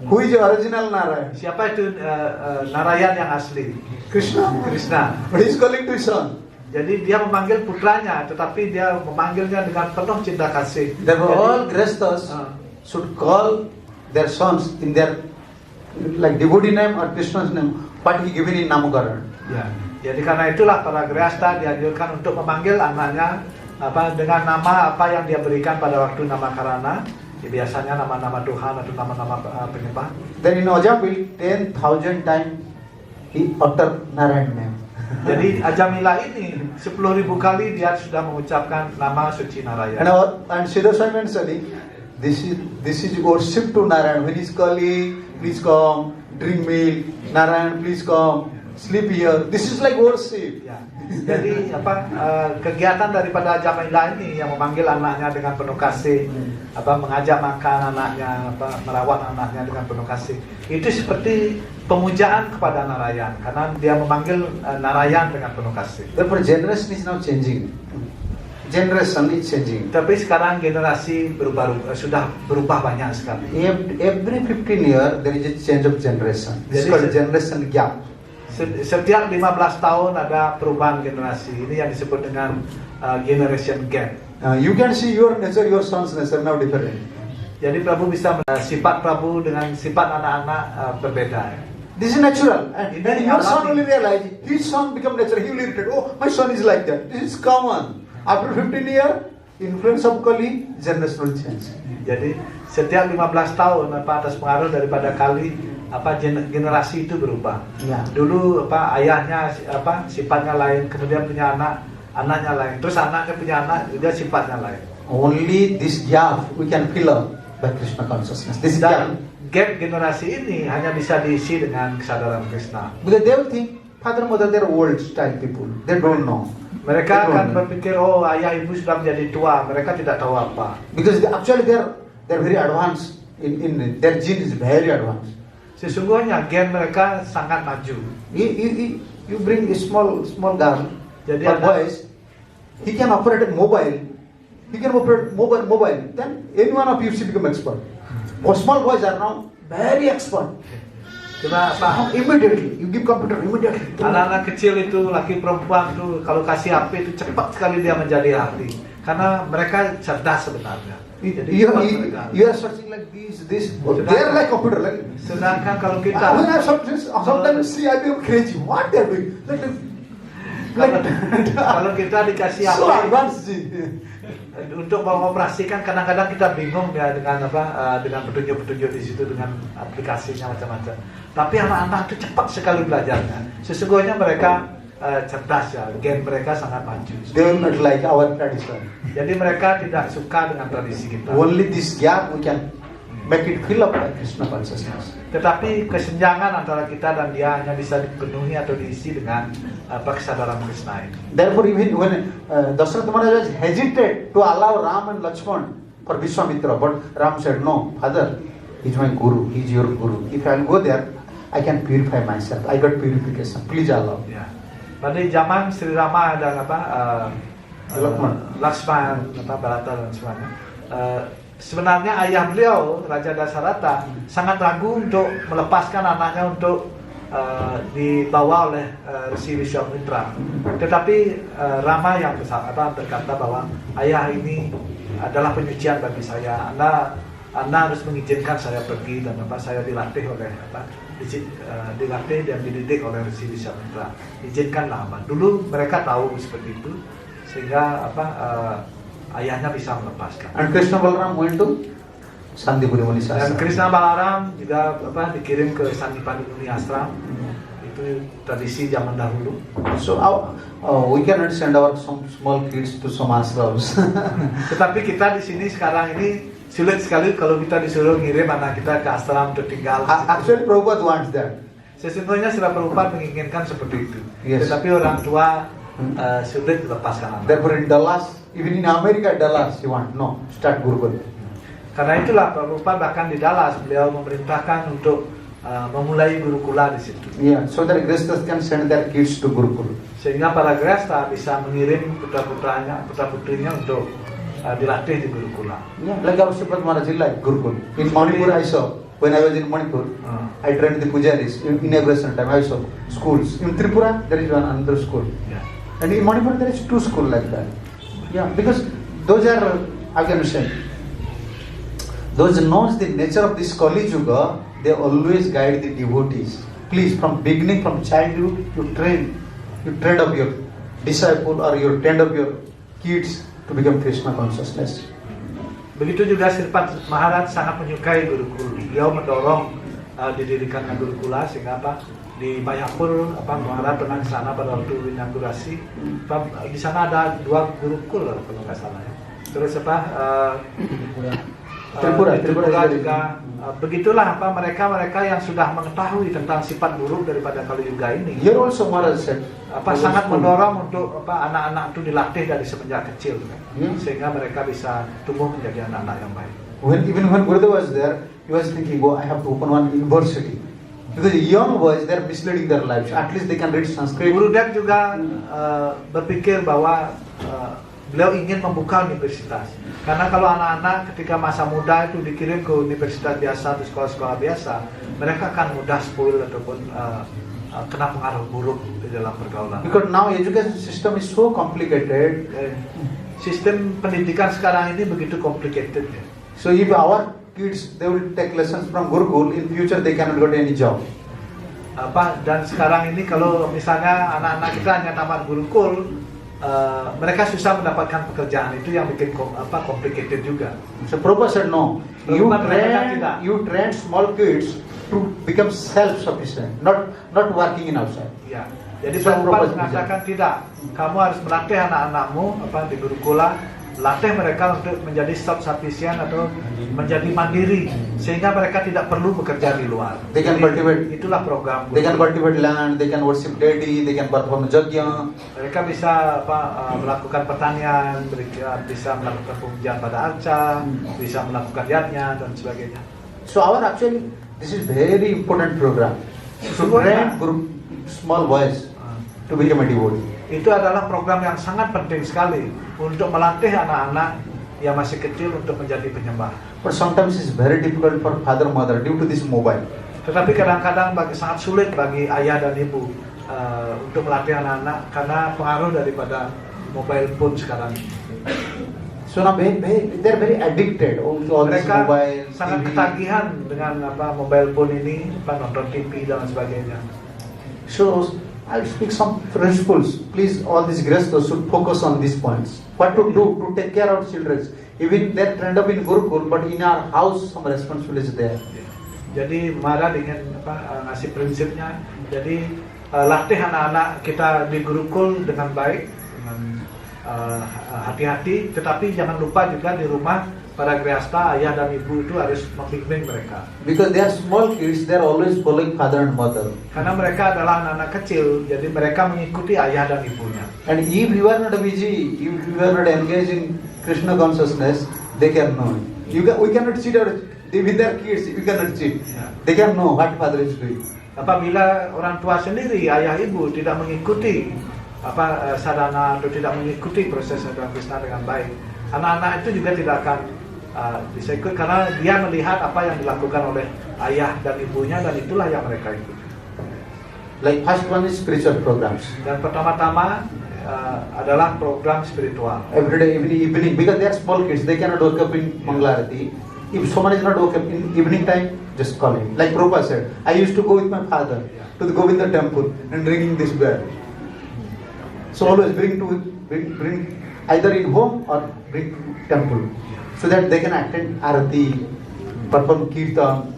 Who is the original Narayan? Siapa itu Narayan yang asli? Krishna. Krishna. But he is calling to his son. Jadi dia memanggil putranya, tetapi dia memanggilnya dengan penuh cinta kasih. Therefore, Jadi, all Grihasthas should call their sons in their like devotee name or Krishna's name, what he given in Namakaran. ya. Jadi karena itulah para Grihastha dianjurkan untuk memanggil anaknya dengan nama apa yang dia berikan pada waktu Namakarana. Ya, biasanya nama-nama Tuhan atau nama-nama penyembah. Then in Ajamil, 10,000 times he uttered Narayan name. Jadi Ajamila ini 10.000 kali dia sudah mengucapkan nama suci Narayana. And Siddha Swami mentioning, this is worship to Narayan. When he's calling, please come, drink milk. Narayan, please come, sleep here. This is like worship. Ya. Jadi kegiatan daripada Ajamila ini yang memanggil anaknya dengan penuh kasih, mengajak makan anaknya, merawat anaknya dengan penuh kasih. Itu seperti pemujaan kepada Narayan karena dia memanggil Narayan dengan penuh kasih. Therefore, generation is now changing. Generation is changing. Tapi sekarang generasi sudah berubah banyak sekali. Every 15 years there is a change of generation. This is called generation gap. Setiap 15 tahun ada perubahan generasi. Ini yang disebut dengan generation gap. You can see your nature, your son's nature now different. Jadi Prabu bisa sifat Prabu dengan sifat anak-anak berbeda. This is natural. And Ini your son alami. will realize, his son become natural. He will irritate. Oh, my son is like that. This is common. After 15 years, influence of Kali, generation will change. Jadi setiap 15 tahun atas pengaruh daripada Kali generasi itu berubah. Ya. Dulu ayahnya sifatnya lain, kemudian punya anaknya lain, terus anaknya punya anak, dia sifatnya lain. Only this gap we can fill up by Krishna consciousness. This is gap. Dan gap generasi ini hanya bisa diisi dengan kesadaran Krishna. Because they will think, father, mother, they are old style people. They don't know. Mereka They don't akan know. berpikir, oh ayah ibu sudah menjadi tua, mereka tidak tahu apa. Because actually they're very advanced. In their gene is very advanced. Sesungguhnya gen mereka sangat maju. You bring a small girl Jadi or ada- boys, he can operate a mobile. He can operate mobile. Then any one of you should become expert. Or small boys are now very expert. Cuma Immediately, you give computer immediately. anak-anak kecil itu, laki perempuan itu, kalau kasih HP itu cepat sekali dia menjadi ahli. Karena mereka cerdas sebenarnya. Jadi cepat mereka. You are searching like this. They are like computer. Like, Sedangkan kalau kita when I sometimes see I become crazy. What they are doing? kalau kita dikasih So HP advanced. untuk mengoperasikan, kadang-kadang kita bingung ya dengan dengan petunjuk-petunjuk di situ, dengan aplikasinya macam-macam. Tapi anak-anak itu cepat sekali belajarnya. Sesungguhnya mereka cerdas ya, gen mereka sangat maju. They will not like our tradition. Jadi mereka tidak suka dengan tradisi kita. Only this gap we can make it fill up by Krishna consciousness. Tetapi kesenjangan antara kita dan dia hanya bisa dipenuhi atau diisi dengan kesadaran Krishna ini. Therefore, even when Dasharatha Maharaj was hesitant to allow Ram and Lakshman for Vishwamitra, but Ram said, "No, father, he's my guru. He's your guru. If I'll go there, I can purify myself. I got purification. Please allow." Ya. Pada zaman Sri Rama dan Lakshman, Bharata dan sebagainya. Sebenarnya ayah beliau, Raja Dasarata, sangat ragu untuk melepaskan anaknya untuk dibawa oleh Rsi Vishwamitra. Tetapi Rama yang berkata bahwa ayah ini adalah penyucian bagi saya. Anda harus mengizinkan saya pergi dan saya dilatih oleh dilatih dan dididik oleh Rsi Vishwamitra. Izinkanlah. Dulu mereka tahu seperti itu sehingga ayahnya bisa melepaskan. And Krishna Balaram went to Sandipuri Muni Dan Ashram. Krishna Balaram juga dikirim ke Sandipani Muni Ashram. Itu tradisi zaman dahulu. So we cannot send our some small kids to some ashrams. Tetapi kita di sini sekarang ini sulit sekali kalau kita disuruh ngirim anak kita ke asram untuk tinggal. Actually, Prabhupada wants that. Sesungguhnya Srila Prabhupada menginginkan seperti itu. Yes. Tetapi orang tua sulit melepaskan anak. Therefore, in Dallas, even in America, Dallas, he want no start Gurukul. Karena itulah Prabhupada bahkan di Dallas beliau memerintahkan untuk memulai Gurukula di situ. Yeah, so that Grihasthas can send their kids to Gurukul. Sehingga para Grihastha bisa mengirim putra-putrinya untuk dilatih di Gurukula. Yeah, like our Sripad Maharaj is like Gurukul. In Manipur, I saw when I was in Manipur, I trained the pujaris in inauguration time. I saw schools in Tripura. There is one another school, Ya. and in Manipur there is 2 schools like that. Yeah, because those are, I can say, those knows the nature of this Kali Yuga, they always guide the devotees. Please, from beginning, from childhood, you train up your disciple or you train up your kids to become Krishna consciousness. Begitu juga Sripad Maharaj sangat menyukai Gurukul. Beliau mendorong didirikannya Gurukula sehingga di Mayapur Maharaj pernah ke sana pada waktu inaugurasi. Di sana ada 2 Gurukul kalau nggak salah ya. Terus Tripura juga begitulah mereka yang sudah mengetahui tentang sifat buruk daripada Kali Yuga ini. Here also Maharaj said, sangat mendorong untuk anak-anak itu dilatih dari semenjak kecil kan? Sehingga mereka bisa tumbuh menjadi anak-anak yang baik. Even when Gurudev was there, he was thinking, I have to open one university. Because the young boys, they are misleading their lives. At least they can read Sanskrit. Gurudev juga berpikir bahwa beliau ingin membuka universitas. Karena kalau anak-anak ketika masa muda itu dikirim ke universitas biasa atau sekolah-sekolah biasa, mereka akan mudah spoil ataupun kena pengaruh buruk di dalam pergaulan. Because now education system is so complicated. Sistem pendidikan sekarang ini begitu complicated. So if our kids they will take lessons from Gurukul, in future they cannot get any job. Dan sekarang ini kalau misalnya anak-anak kita hanya tamat Gurukul, mereka susah mendapatkan pekerjaan, itu yang bikin complicated juga. So Prabhupada said no. You train small kids to become self-sufficient, not working in outside. Ya. Jadi Prabhupada mengatakan tidak. Kamu harus melatih anak-anakmu di Gurukula, latih mereka untuk menjadi self-sufficient atau menjadi mandiri sehingga mereka tidak perlu bekerja di luar. They can cultivate. Itulah program. They can cultivate land, they can worship deity, they can perform yajna. Mereka bisa melakukan pertanian, bisa melakukan pujian pada arca, bisa melakukan yajna dan sebagainya. So this is very important program. To train small boys to become a devotee. Itu adalah program yang sangat penting sekali untuk melatih anak-anak yang masih kecil untuk menjadi penyembah. But sometimes it's very difficult for father mother due to this mobile. Tetapi kadang-kadang sangat sulit bagi ayah dan ibu untuk melatih anak-anak karena pengaruh daripada mobile phone sekarang. So now they're very addicted to all this Mereka mobile, sangat TV. ketagihan dengan mobile phone ini, nonton TV dan sebagainya. So I'll speak some principles. Please, all these Grihasthas should focus on these points. What to do to take care of children. Even they're trained up in Gurukul, but in our house some responsibility is there. Jadi Maharaj ingin ngasih prinsipnya. Jadi latih anak-anak kita di Gurukul dengan baik, dengan hati-hati. Tetapi jangan lupa juga di rumah para Grihastha, ayah dan ibu itu harus membimbing mereka. Because they are small kids, they are always following father and mother. Karena mereka adalah anak-anak kecil, jadi mereka mengikuti ayah dan ibunya. And if you are not busy, if you are not engaged in Krishna consciousness, they can know. We cannot cheat with their kids. We cannot cheat. They can know what father is doing. Apabila orang tua sendiri, ayah ibu tidak mengikuti sadhana atau tidak mengikuti proses sadhana Krishna dengan baik, anak-anak itu juga tidak akan bisa ikut karena dia melihat apa yang dilakukan oleh ayah dan ibunya dan itulah yang mereka ikuti. Like first one is spiritual programs. Dan pertama-tama adalah program spiritual. Every day, evening, because they are small kids, they cannot wake up in Mangalarati. If someone is not woke up in evening time, just call him. Like Prabhupada said, I used to go with my father to the Govinda temple and ringing this bell. So always bring either in home or bring to temple, so that they can attend arati, perform kirtan.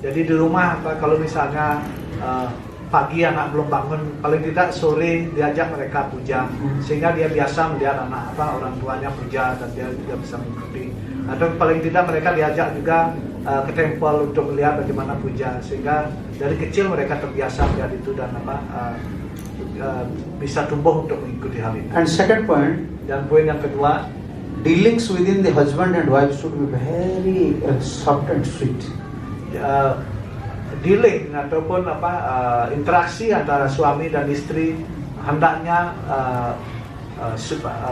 Jadi di rumah kalau misalnya pagi anak belum bangun, paling tidak sore diajak mereka puja, sehingga dia biasa melihat orang tuanya puja dan dia juga bisa mengikuti. atau paling tidak mereka diajak juga ke temple untuk melihat bagaimana puja, sehingga dari kecil mereka terbiasa melihat itu dan bisa tumbuh untuk mengikuti hal itu. And second point, Dan poin yang kedua, dealings within the husband and wife should be very soft and sweet. dealing ataupun interaksi antara suami dan istri hendaknya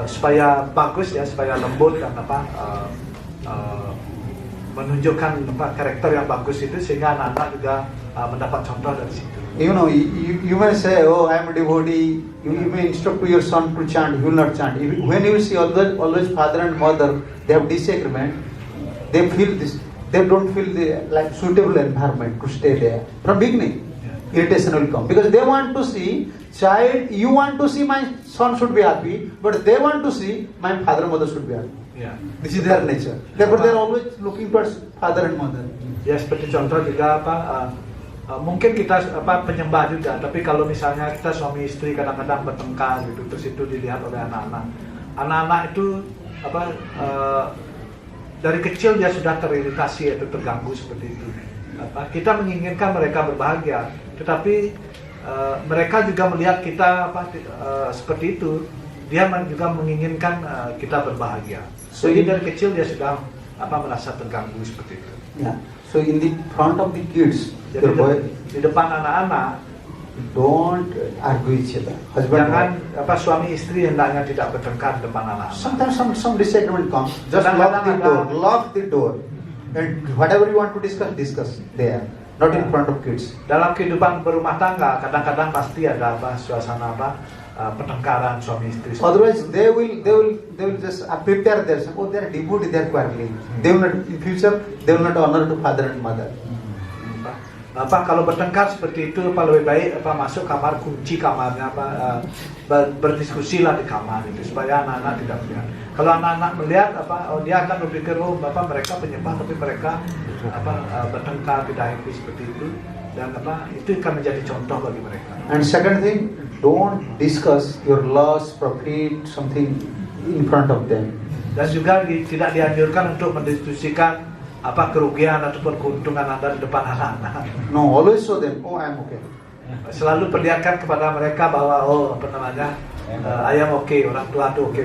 supaya bagus ya, supaya lembut dan menunjukkan karakter yang bagus itu, sehingga anak-anak juga mendapat contoh dari situ. You know, you may say, oh, I am a devotee. You may instruct to your son to chant. He will not chant. When you see always father and mother, they have disagreement. They feel this. They don't feel the like suitable environment to stay there. From beginning, irritation will come because they want to see child. You want to see my son should be happy, but they want to see my father and mother should be happy. Ya. This is their nature. Therefore, they are always looking towards father and mother. Ya, seperti contoh juga mungkin kita penyembah juga, tapi kalau misalnya kita suami istri kadang-kadang bertengkar gitu, terus itu dilihat oleh anak-anak. Anak-anak itu dari kecil dia sudah teriritasi atau terganggu seperti itu. Kita menginginkan mereka berbahagia, tetapi mereka juga melihat kita seperti itu, dia juga menginginkan kita berbahagia. Jadi dari kecil dia sudah merasa terganggu seperti itu. Yeah. So in the front of the kids, Jadi di depan anak-anak don't argue each other. Husband jangan wife. suami istri hendaknya tidak bertengkar di depan anak-anak. Sometimes some disagreement comes. Just Kadang-kadang lock the door, and whatever you want to discuss there, not in front of kids. Dalam kehidupan berumah tangga kadang-kadang pasti ada suasana pertengkaran suami istri. Otherwise, they will just prepare themselves. Oh, they are devotee, they are quarreling. They will not in future. They will not honor to father and mother. Kalau bertengkar seperti itu, lebih baik masuk kamar, kunci kamarnya, berdiskusi lah di kamar itu supaya anak-anak tidak melihat. Kalau anak-anak melihat dia akan berpikir, oh mereka penyembah tapi mereka bertengkar, tidak happy seperti itu, dan itu akan menjadi contoh bagi mereka. And second thing, don't discuss your loss, profit, something in front of them. Dan juga tidak dianjurkan untuk mendiskusikan kerugian ataupun keuntungan Anda di depan anak-anak. No, always show them, oh, I am okay. Selalu perlihatkan kepada mereka bahwa I am okay, orang tua tuh oke.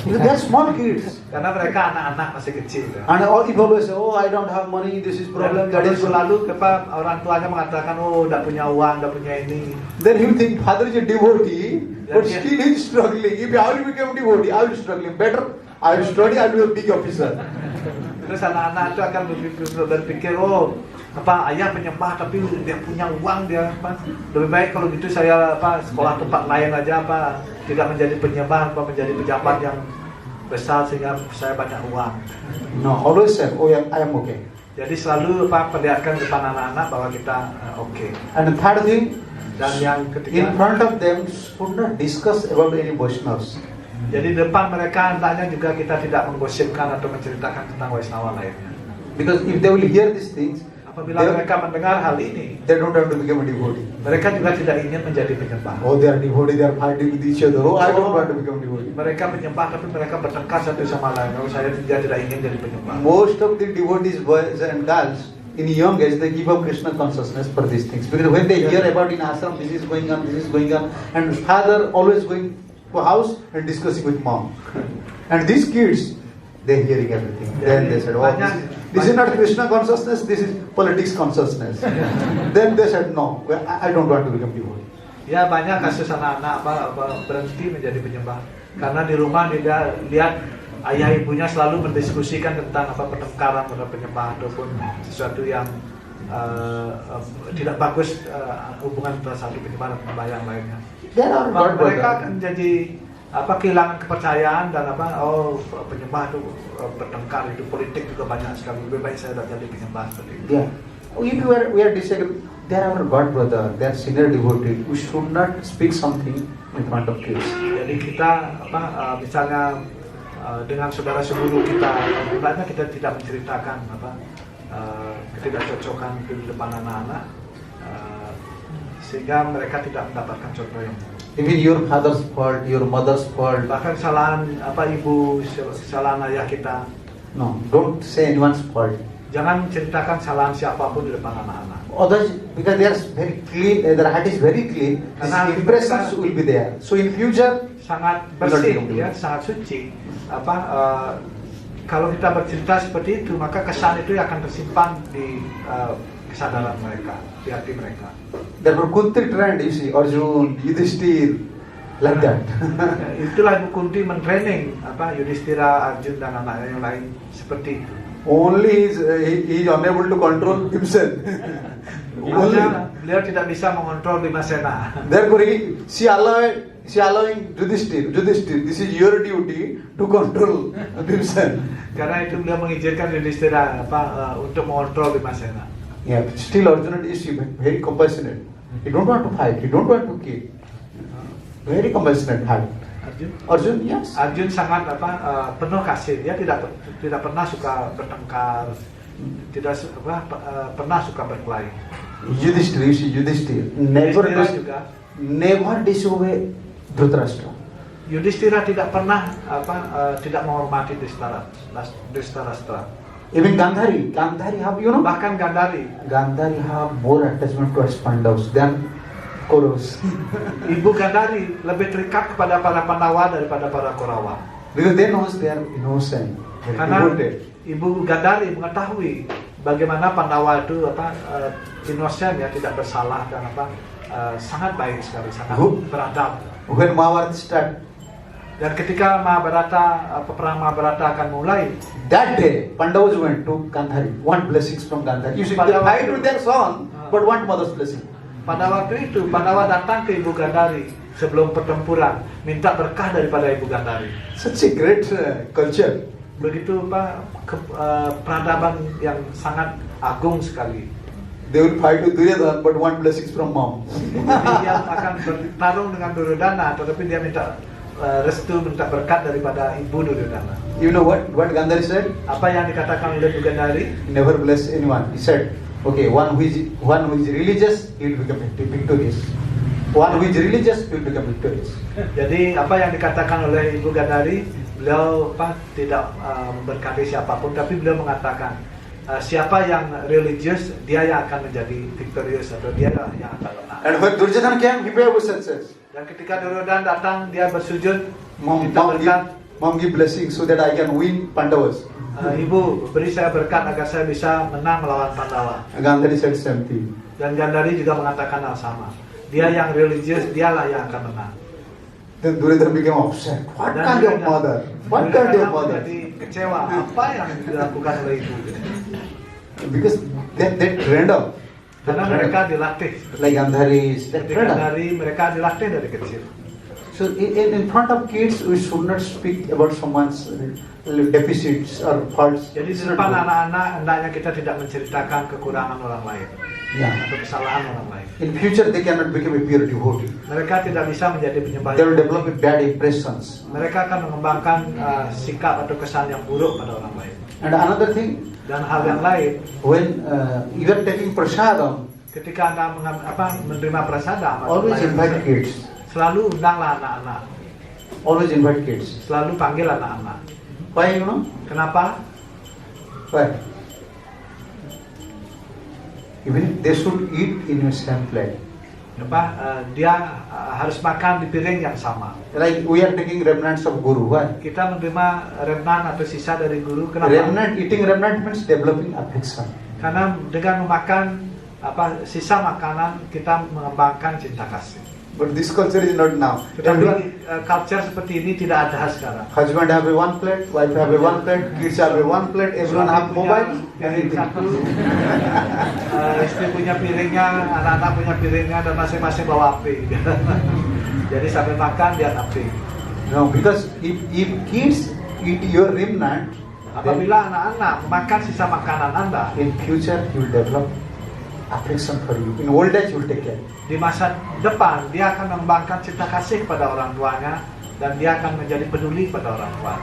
Because they are small kids. Karena mereka anak-anak masih kecil. And if always say, oh, I don't have money, this is problem, that Jadi is selalu orang tuanya mengatakan, oh, tidak punya uang, tidak punya ini. Then you think father is a devotee, but Yeah. still he is struggling. If I will become devotee, I will struggling. Better, I will study, I will be a big officer. Terus anak-anak itu akan berpikir, oh, ayah penyembah tapi dia punya uang, dia lebih baik kalau gitu saya sekolah tempat lain aja, tidak menjadi penyembah, menjadi pejabat yang besar sehingga saya banyak uang. No, always say, oh, yeah, I am okay. Jadi selalu perlihatkan depan anak-anak bahwa kita oke. And the third thing, Dan yang in ketiga, front of them, should not discuss about any Vaishnavas. jadi depan mereka hendaknya juga kita tidak menggosipkan atau menceritakan tentang Waisnawa lainnya. Because if they will hear these things, Apabila mereka mendengar hal ini, they don't have to become a devotee. mereka juga tidak ingin menjadi penyembah. Oh, they are devotee, they are fighting with each other. Oh, I don't want to become devotee. Mereka penyembah tapi mereka bertengkar satu sama lain. Kalau saya tidak ingin jadi penyembah. Most of the devotees, boys and girls, in young age, they give up Krishna consciousness for these things. Because when they hear about in ashram, this is going on, and father always going to house and discussing with mom. And these kids, they hearing everything. Then they said, oh, this is not Krishna consciousness, this is politics consciousness. Then they said, no, I don't want to become devotee. Ya, banyak kasus anak-anak berhenti menjadi penyembah karena di rumah dia lihat ayah ibunya selalu mendiskusikan tentang pertengkaran pada penyembah ataupun sesuatu yang tidak bagus, hubungan antara satu penyembah dan penyembah yang lainnya. Mereka akan jadi kehilangan kepercayaan dan penyembah itu bertengkar, itu politik juga banyak sekali. Lebih baik saya tidak jadi penyembah seperti itu. Yeah. If we are disagreeing, they are our God brother, they are senior devotee. We should not speak something in front of kids. Jadi kita misalnya dengan saudara seburu kita, hendaknya kita tidak menceritakan ketidakcocokan di depan anak-anak, sehingga mereka tidak mendapatkan contoh yang Even your father's fault, your mother's fault. bahkan kesalahan ibu, kesalahan ayah kita, No, don't say anyone's fault. Jangan ceritakan kesalahan siapapun di depan anak-anak. Others, because they are very clean, their heart is very clean, these Karena impressions mereka- will be there. So in future, Sangat bersih, Betul. ya, sangat suci. Kalau kita bercerita seperti itu, maka kesan itu akan tersimpan di kesadaran mereka, di hati mereka. therefore Kunti trained, you see, Arjun, Yudhishthir, like that. Itulah Ibu Kunti mentraining Yudhistira, Arjun dan anak yang lain seperti itu. Only he is unable to control himself. Only. Hanya beliau tidak bisa mengontrol Bhimasena. Therefore, she allowing Yudhishthir, this is your duty to control himself. Karena itu beliau mengizinkan Yudhistira untuk mengontrol Bhimasena. Yeah, but still Arjuna is very compassionate. He don't want to fight, he don't want to kill. Very compassionate heart. Arjun, yes. Arjun sangat penuh kasih. Dia tidak pernah suka bertengkar, tidak pernah suka berkelahi. Yudhishthir, you see, Yudhishthir never Yudhishthira juga. disobey Dhritarashtra. Yudhistira tidak pernah tidak menghormati Dhritarashtra. Even Gandhari have, you know, Bahkan Gandhari, Gandhari have more attachment towards Pandavas than Kauravas. Ibu Gandhari lebih terikat kepada para Pandawa daripada para Kaurawa. Because they know they are innocent, they are Karena devoted. Ibu Gandhari mengetahui bagaimana Pandawa itu innocent, ya, tidak bersalah dan sangat baik sekali, sangat beradab. When Mahabharata start, Dan ketika peperang Mahabharata akan mulai, that day Pandavas went to Gandhari, want blessings from Gandhari. You see, they fight with their son, but want mother's blessing. pada waktu itu Pandawa datang ke Ibu Gandhari sebelum pertempuran, minta berkah daripada Ibu Gandhari. Such a great culture. Begitu peradaban yang sangat agung sekali. They will fight with Duryodhana, but want blessings from mom. Jadi dia akan bertarung dengan Duryodhana, tetapi dia minta restu, minta berkat daripada Ibu Duryodhana. You know what Gandhari said? Apa yang dikatakan oleh Ibu Gandhari? He never bless anyone. He said, okay, one who is religious, he will become victorious. One who is religious, he will become victorious. Jadi apa yang dikatakan oleh Ibu Gandhari, beliau tidak memberkati siapapun, tapi beliau mengatakan siapa yang religius, dia yang akan menjadi victorious, atau dia yang akan menang. And when Duryodhana came, he gave obeisance. Dan ketika Duryodhana datang, dia bersujud, Mom minta berkat. give blessing so that I can win Pandavas. Ibu, beri saya berkat agar saya bisa menang melawan Pandawa. Gandhari said same thing. Dan Gandhari juga mengatakan hal sama. Dia yang religius, dialah yang akan menang. Then Duryodhana became upset. What Dan kind of mother? What kind of mother? Jadi kecewa, apa yang dilakukan oleh ibu? Because they trained up. Karena mereka dilatih. Like Gandhari, they Ketika trained up. dari mereka dilatih dari kecil. So in front of kids, we should not speak about someone's deficits or faults. Jadi di It's not depan good. anak-anak hendaknya kita tidak menceritakan kekurangan orang lain Yeah. atau kesalahan orang lain. In future, they cannot become a pure devotee. Mereka tidak bisa menjadi penyembah. They will develop bad impressions. Mereka akan mengembangkan sikap atau kesan yang buruk pada orang lain. And another thing, Dan hal yang lain, when you are taking prasadam, ketika Anda menerima prasadam, atau always lain, invite kids. selalu undanglah anak-anak, Always invite kids. selalu panggil anak-anak. Why, you know? Kenapa? Why? Even they should eat in your same plate. Dia harus makan di piring yang sama. Like we are taking remnants of guru. Why? Kita menerima remnant atau sisa dari guru. Kenapa? Eating remnant means developing affection. Karena dengan memakan sisa makanan kita mengembangkan cinta kasih. But this culture is not now. Tetapi culture seperti ini tidak ada sekarang. Husband have a one plate, wife have a one plate, kids have a one plate, everyone have mobile. Piring satu, istri punya piringnya, anak-anak punya piringnya, dan masing-masing bawa api. Jadi sambil makan dia api. No, because if kids eat your remnant, then Apabila anak-anak makan sisa makanan Anda, in future you will develop affection for you. In old age you will take care. di masa depan dia akan mengembangkan cinta kasih kepada orang tuanya dan dia akan menjadi peduli pada orang tua.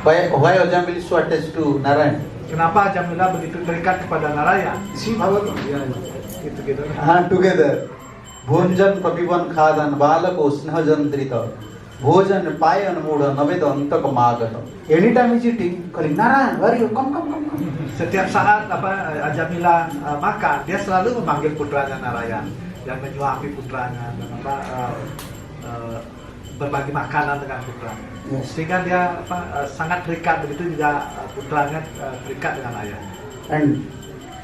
Why Ajamil is so attached to Narayan? Kenapa Jamila begitu terikat kepada Narayan? See Bhagavatam. Gitu. Together. Bhunjan papivan khadan balako snahajan drita. भोजन पायन मूड नवेद अंतक मागत. Anytime he's eating, calling Narayan, where are you? Come. Setiap saat Jamila makan, dia selalu memanggil putranya Narayan dan menyuapi putranya dan berbagi makanan dengan putranya. Yes. Sehingga dia sangat terikat, begitu juga putranya terikat dengan ayah. And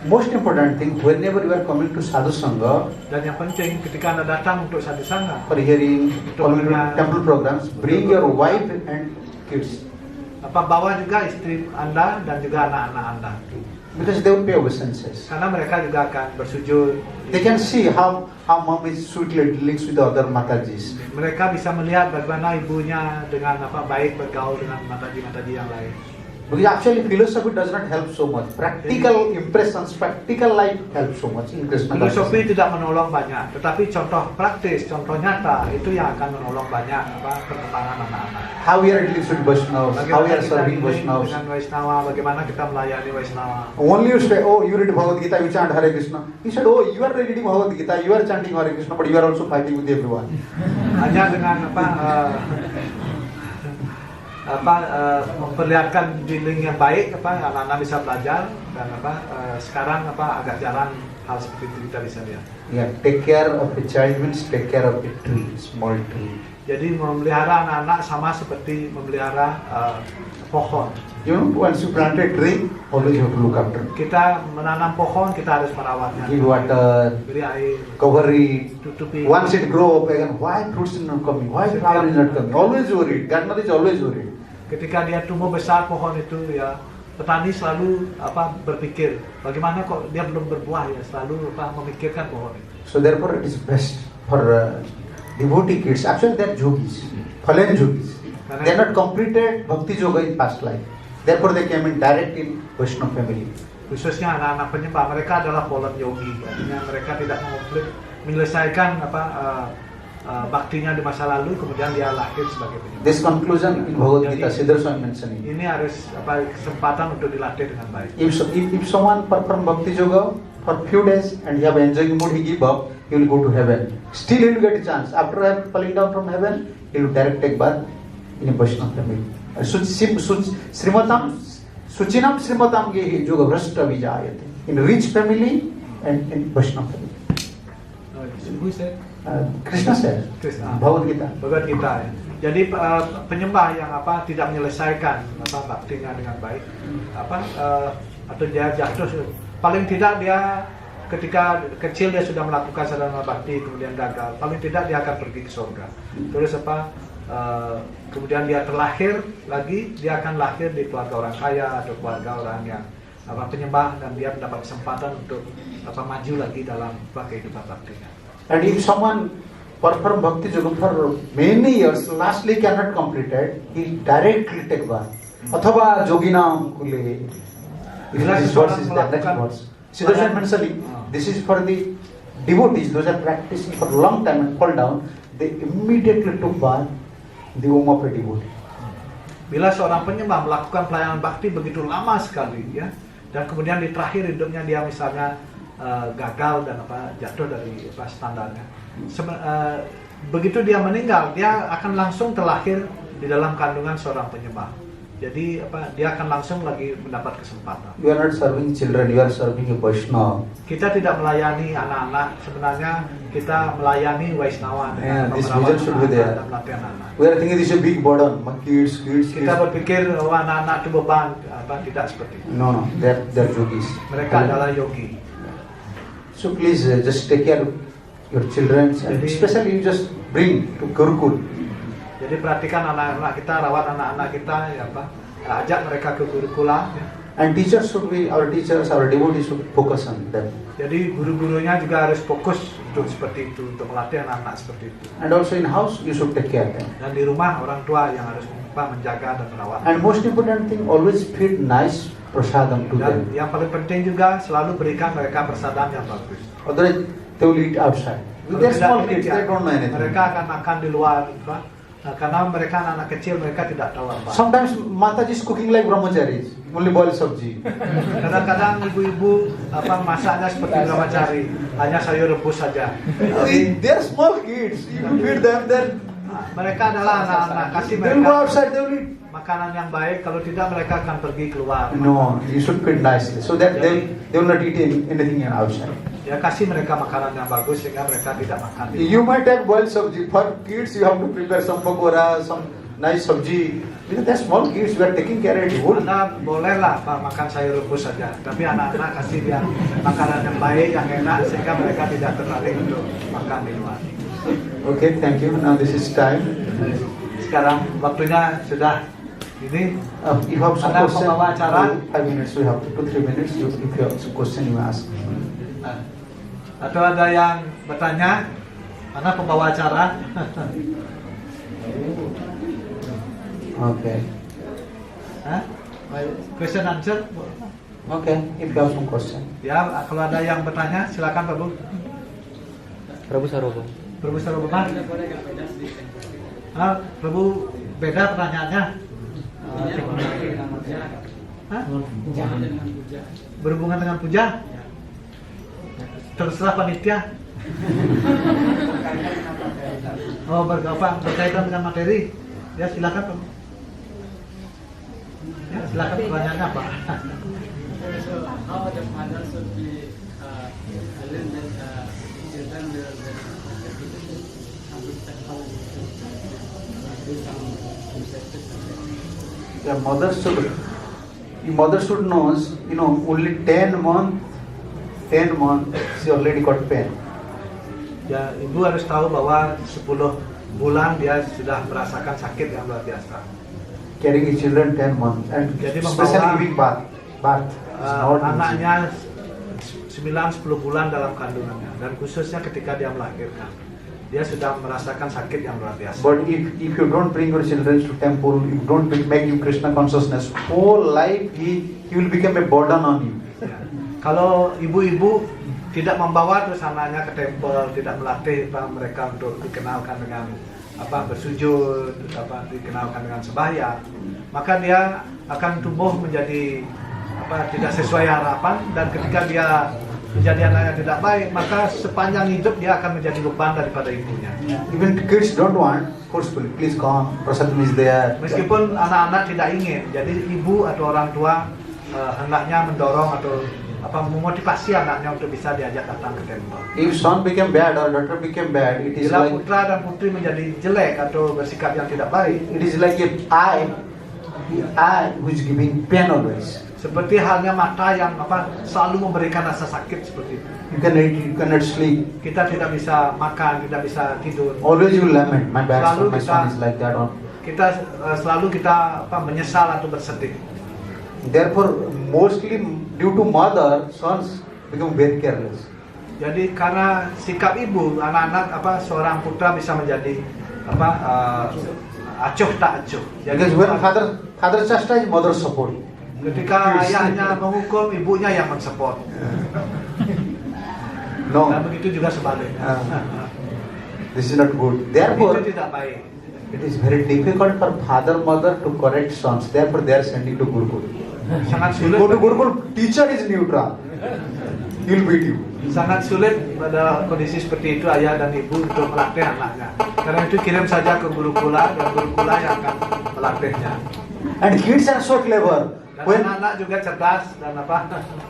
most important thing, whenever you are coming to Sadhu Sangha, Dan yang penting ketika Anda datang untuk sadhu sangha, for hearing temple programs, bring your wife and kids. bawa juga istri Anda dan juga anak-anak Anda. Because they will pay obeisances. Karena mereka juga akan bersujud. They can see how mom is sweetly dealing with the other Matajis. Mereka bisa melihat bagaimana ibunya dengan baik bergaul dengan mataji-mataji yang lain. Because actually philosophy does not help so much. Practical impressions, practical life helps so much in Krishna Filosofi consciousness. tidak menolong banyak, tetapi contoh praktis, contoh nyata itu yang akan menolong banyak perkembangan anak-anak. How we are dealing with Vaishnavas, how we Bagaimana are kita serving dealing Vaishnavas. dengan Vaishnava, bagaimana kita melayani Vaishnava. Only you say, oh, you read Bhagavad Gita, you chant Hare Krishna. He said, oh, you are reading Bhagavad Gita, you are chanting Hare Krishna, but you are also fighting with everyone. Hanya dengan memperlihatkan dealing yang baik, anak-anak bisa belajar dan sekarang agak jarang hal seperti itu kita bisa lihat. Yeah, take care of a child means take care of a tree, small tree. Jadi memelihara anak-anak sama seperti memelihara pohon. You know, once you plant a tree, always you have to look after. Kita menanam pohon, kita harus merawatnya. Give water, Beri air, cover it. tutupi. Once it grow up again, why fruits is not coming? Why flower is not coming? Always worried. Gardener is always worried. Ketika dia tumbuh besar pohon itu, ya petani selalu berpikir bagaimana kok dia belum berbuah, ya selalu memikirkan pohon itu. So therefore, it is best for devotee kids. Actually, they are yogis, fallen yogis. They are not completed bhakti yoga in past life. Therefore, they came in direct in Vaishnava family. Khususnya anak-anak penyembah, mereka adalah fallen yogi. Artinya mereka tidak menyelesaikan baktinya di masa lalu, kemudian dia lahir sebagai penyembah. This conclusion in Bhagavad Gita, Siddhar Swami mentioning. Ini harus kesempatan untuk dilatih dengan baik. If someone perform bhakti yoga for few days and he have enjoying mood, he give up, he will go to heaven. Still he will get a chance. After falling down from heaven, he will direct take birth in a Vaishnava family. Suchinam Srimatam Gehi Yoga Vrashta Vijayate. In rich family and in Vaishnava family. Who said? Krishna said, Krishna. Bhagavad Gita. Bhagavad Gita. Ya. Jadi penyembah yang tidak menyelesaikan baktinya dengan baik, atau dia jatuh, paling tidak dia ketika kecil dia sudah melakukan sadhana bakti kemudian gagal, paling tidak dia akan pergi ke surga. Terus kemudian dia terlahir lagi, dia akan lahir di keluarga orang kaya atau keluarga orang yang penyembah, dan dia mendapat kesempatan untuk maju lagi dalam kehidupan baktinya. And if someone perform bhakti yoga for many years, lastly cannot complete it, he directly take birth. Athava yoginam kule. If this verse is the next verse. Siddhartha mentioning, this is for the devotees, those are practicing for a long time and fall down, they immediately took birth the womb of a devotee. Bila seorang penyembah melakukan pelayanan bakti begitu lama sekali, ya, dan kemudian di terakhir hidupnya dia misalnya gagal dan jatuh dari standarnya. Begitu dia meninggal, dia akan langsung terlahir di dalam kandungan seorang penyembah. Jadi dia akan langsung lagi mendapat kesempatan. You are not serving children, you are serving a Vaishnava. Kita tidak melayani anak-anak, sebenarnya kita melayani Vaishnava dengan This vision should be there. dan pelatihan anak. We are thinking this is a big burden, my kids. Kita berpikir anak-anak itu beban, tidak seperti itu. No, they are yogis. Mereka adalah yogi. So please just take care of your children, and especially you just bring to Gurukul. Jadi perhatikan anak-anak kita, rawat anak-anak kita, ajak mereka ke Gurukula. Ya. And teachers should be, our devotees should focus on them. Jadi guru-gurunya juga harus fokus untuk seperti itu, untuk melatih anak-anak seperti itu. And also in house you should take care of them. Dan di rumah orang tua yang harus menjaga dan merawat. And most important thing, always feed nice prasadam to Dan them. yang paling penting juga selalu berikan mereka prasadam yang bagus. Otherwise they will eat outside. They're small kids, they don't know anything. Mereka akan makan di luar, karena mereka anak kecil, mereka tidak tahu apa. Sometimes Mataji is cooking like brahmacharis, only boil sabji. Kadang-kadang ibu-ibu masaknya seperti brahmachari, hanya sayur rebus saja. They're small kids. You feed them, then Mereka adalah anak-anak, kasih They will go mereka outside, they will eat. makanan yang baik. Kalau tidak mereka akan pergi keluar. No, you should feed nicely so that they will not eat anything outside. Ya kasih mereka makanan yang bagus sehingga mereka tidak makan. You might have boiled sabji. For kids, you have to prepare some pakora, some nice sabji. Because they're small kids, you are taking care of it. Anda bolehlah Pak, makan sayur rebus saja, tapi anak-anak kasih dia makanan yang baik, yang enak sehingga mereka tidak tertarik untuk makan di luar. Okay, thank you. Now this is time. Sekarang waktunya sudah ini. You have some Ada question. pembawa acara? 5 minutes. We have 2-3 minutes. If you have some question, you ask. Atau ada yang bertanya, mana pembawa acara? Okay. Hah? Question answer? Okay. If you have some question. Ya, kalau ada yang bertanya, silakan Pak Bu. Prabu Sarobo. Prabu Sarobama. Prabu beda pertanyaannya. Hah? Berhubungan dengan puja? Terserah panitia. Oh, berkaitan dengan materi. Ya, silakan Pak. Ya, silakan pertanyaannya apa? So how the father should be telling that children will The mother should knows, only 10 months she already got pain. Ya, ibu harus tahu bahwa 10 bulan dia sudah merasakan sakit yang luar biasa. Carrying his children 10 months and Jadi especially membawa- giving birth. Anaknya 9-10 bulan dalam kandungannya dan khususnya ketika dia melahirkan dia sudah merasakan sakit yang luar biasa. But if you don't bring your children to temple, if you don't make you Krishna consciousness, whole life he will become a burden on you. Ya. Kalau ibu-ibu tidak membawa terus anaknya ke temple, tidak melatih mereka untuk dikenalkan dengan bersujud, dikenalkan dengan sembahyang, maka dia akan tumbuh menjadi tidak sesuai harapan, dan ketika dia menjadi anak yang tidak baik, maka sepanjang hidup dia akan menjadi beban daripada ibunya. Even kids don't want forcefully. Please come, prasadam is there. Meskipun anak-anak tidak ingin, jadi ibu atau orang tua hendaknya mendorong atau memotivasi anaknya untuk bisa diajak datang ke temple. If son became bad or daughter became bad, it is Bila like putra dan putri menjadi jelek atau bersikap yang tidak baik, it is like a eye who is giving pain always. seperti halnya mata yang selalu memberikan rasa sakit seperti itu. You can eat, you cannot sleep. Kita tidak bisa makan, tidak bisa tidur. Always you lament. My bad son, Selalu my son is like that. Selalu kita menyesal atau bersedih. Therefore, mostly due to mother, sons become very careless. Jadi karena sikap ibu, anak-anak seorang putra bisa menjadi acuh tak acuh. Jadi Because when father chastise, mother support. ketika ayahnya menghukum, ibunya yang mensupport. No, Dan begitu juga sebaliknya. this is not good. Itu Therefore, tidak baik. it is very difficult for father, mother to correct sons. Therefore, they are sending to Gurukul. Sangat You sulit. go to Gurukul, teacher is neutral. He will beat you. Sangat sulit pada kondisi seperti itu ayah dan ibu untuk melatih anaknya. Karena itu kirim saja ke Gurukula dan Gurukula yang akan melatihnya. And kids are so clever. Dan When anak-anak juga cerdas dan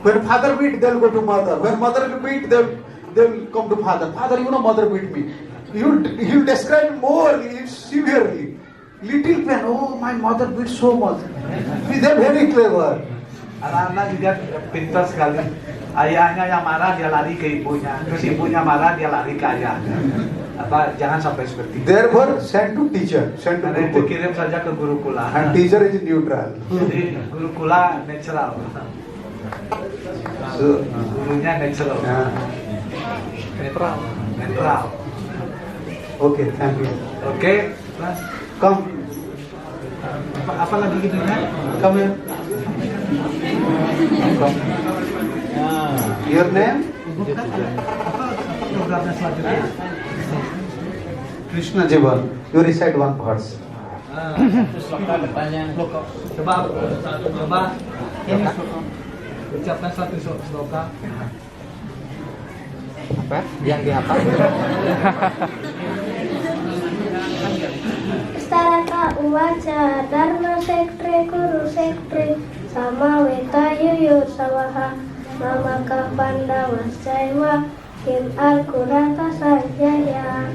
when father beat, they'll go to mother. When mother will beat, they'll come to father. Father, mother beat me. He'll describe more severely. Little pain. Oh, my mother beat so much. They're very clever. anak-anak juga pintar sekali. Ayahnya yang marah dia lari ke ibunya, terus ibunya marah dia lari ke ayahnya. Jangan sampai seperti itu. Therefore, send to teacher, send to Karena itu Gurukul. kirim saja ke Gurukula. And teacher is neutral. Jadi Gurukula natural. So, Gurunya natural. Netral. Netral. okay, thank you. Oke. Nah, Come, apa lagi gitunya? come here. Come. Your name? Apa programnya selanjutnya? Krishna Jivan. You recite one verse. Coba ini ucapkan satu sloka. Apa? Yang dihafal? uwaca dharma sektre guru sektre sama weta yuyur sawaha mamaka pandawa saiwa kim alkurata sanjaya.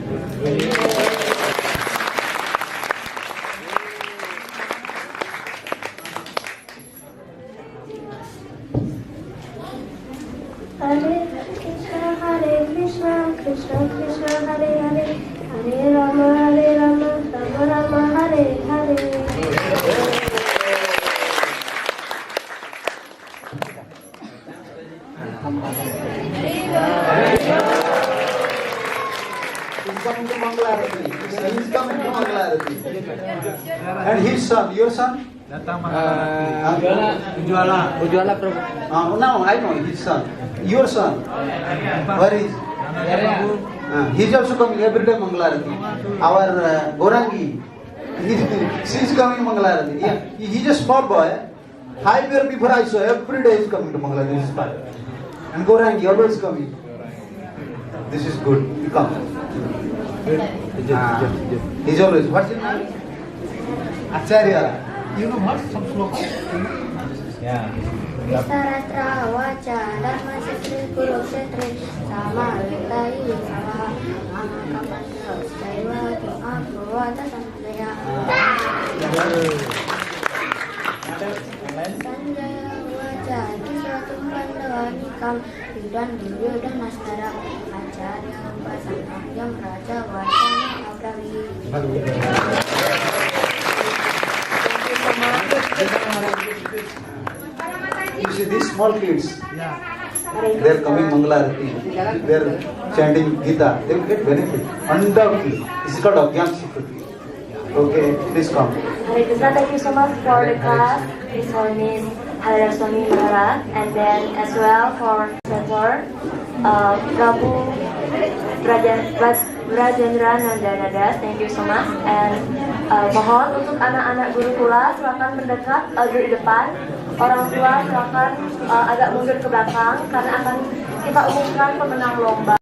Hare Krishna, Krishna Krishna, Hare Hare, Hare Rama, Rama Rama, Hare Hare. He's coming to Mangalarati. He's coming to Mangalarati. And his son, your son? Datang Ujwala Prabhu. No, I know his son. Your son. Where is? He's also coming every day Mangalarati. Our Gorangi, she's coming Mangalarati. Yeah, he's a small boy. 5 years before I saw, every day he's coming to Mangalarati. This is fine. And Gorangi always coming. This is good. He comes. He's always. What's your name? Acharya. You know what? Some sloka. Yeah. Visaratra waca dharma sektre guru sektre sama weta yuyur sawaha mamaka pandawa saiwa kim alkurata sanjaya. Sanjaya waca kisatu pandawa nikam yudan duryudan nastara acarya pasangam yam raja wacana abrawi. You see these small kids, they're coming Mangalarati, they're chanting Gita, they will get benefit. Undoubtedly. This is called Agyan Sukriti. Okay, please come. Hare Krishna, thank you so much for the class. His Holiness Hare Swami Maharaj, and then as well for Senator Prabu Brajendra Nandanadas, thank you so much. And mohon untuk anak-anak gurukula silakan mendekat duduk di depan. Orang tua silakan agak mundur ke belakang karena akan kita umumkan pemenang lomba.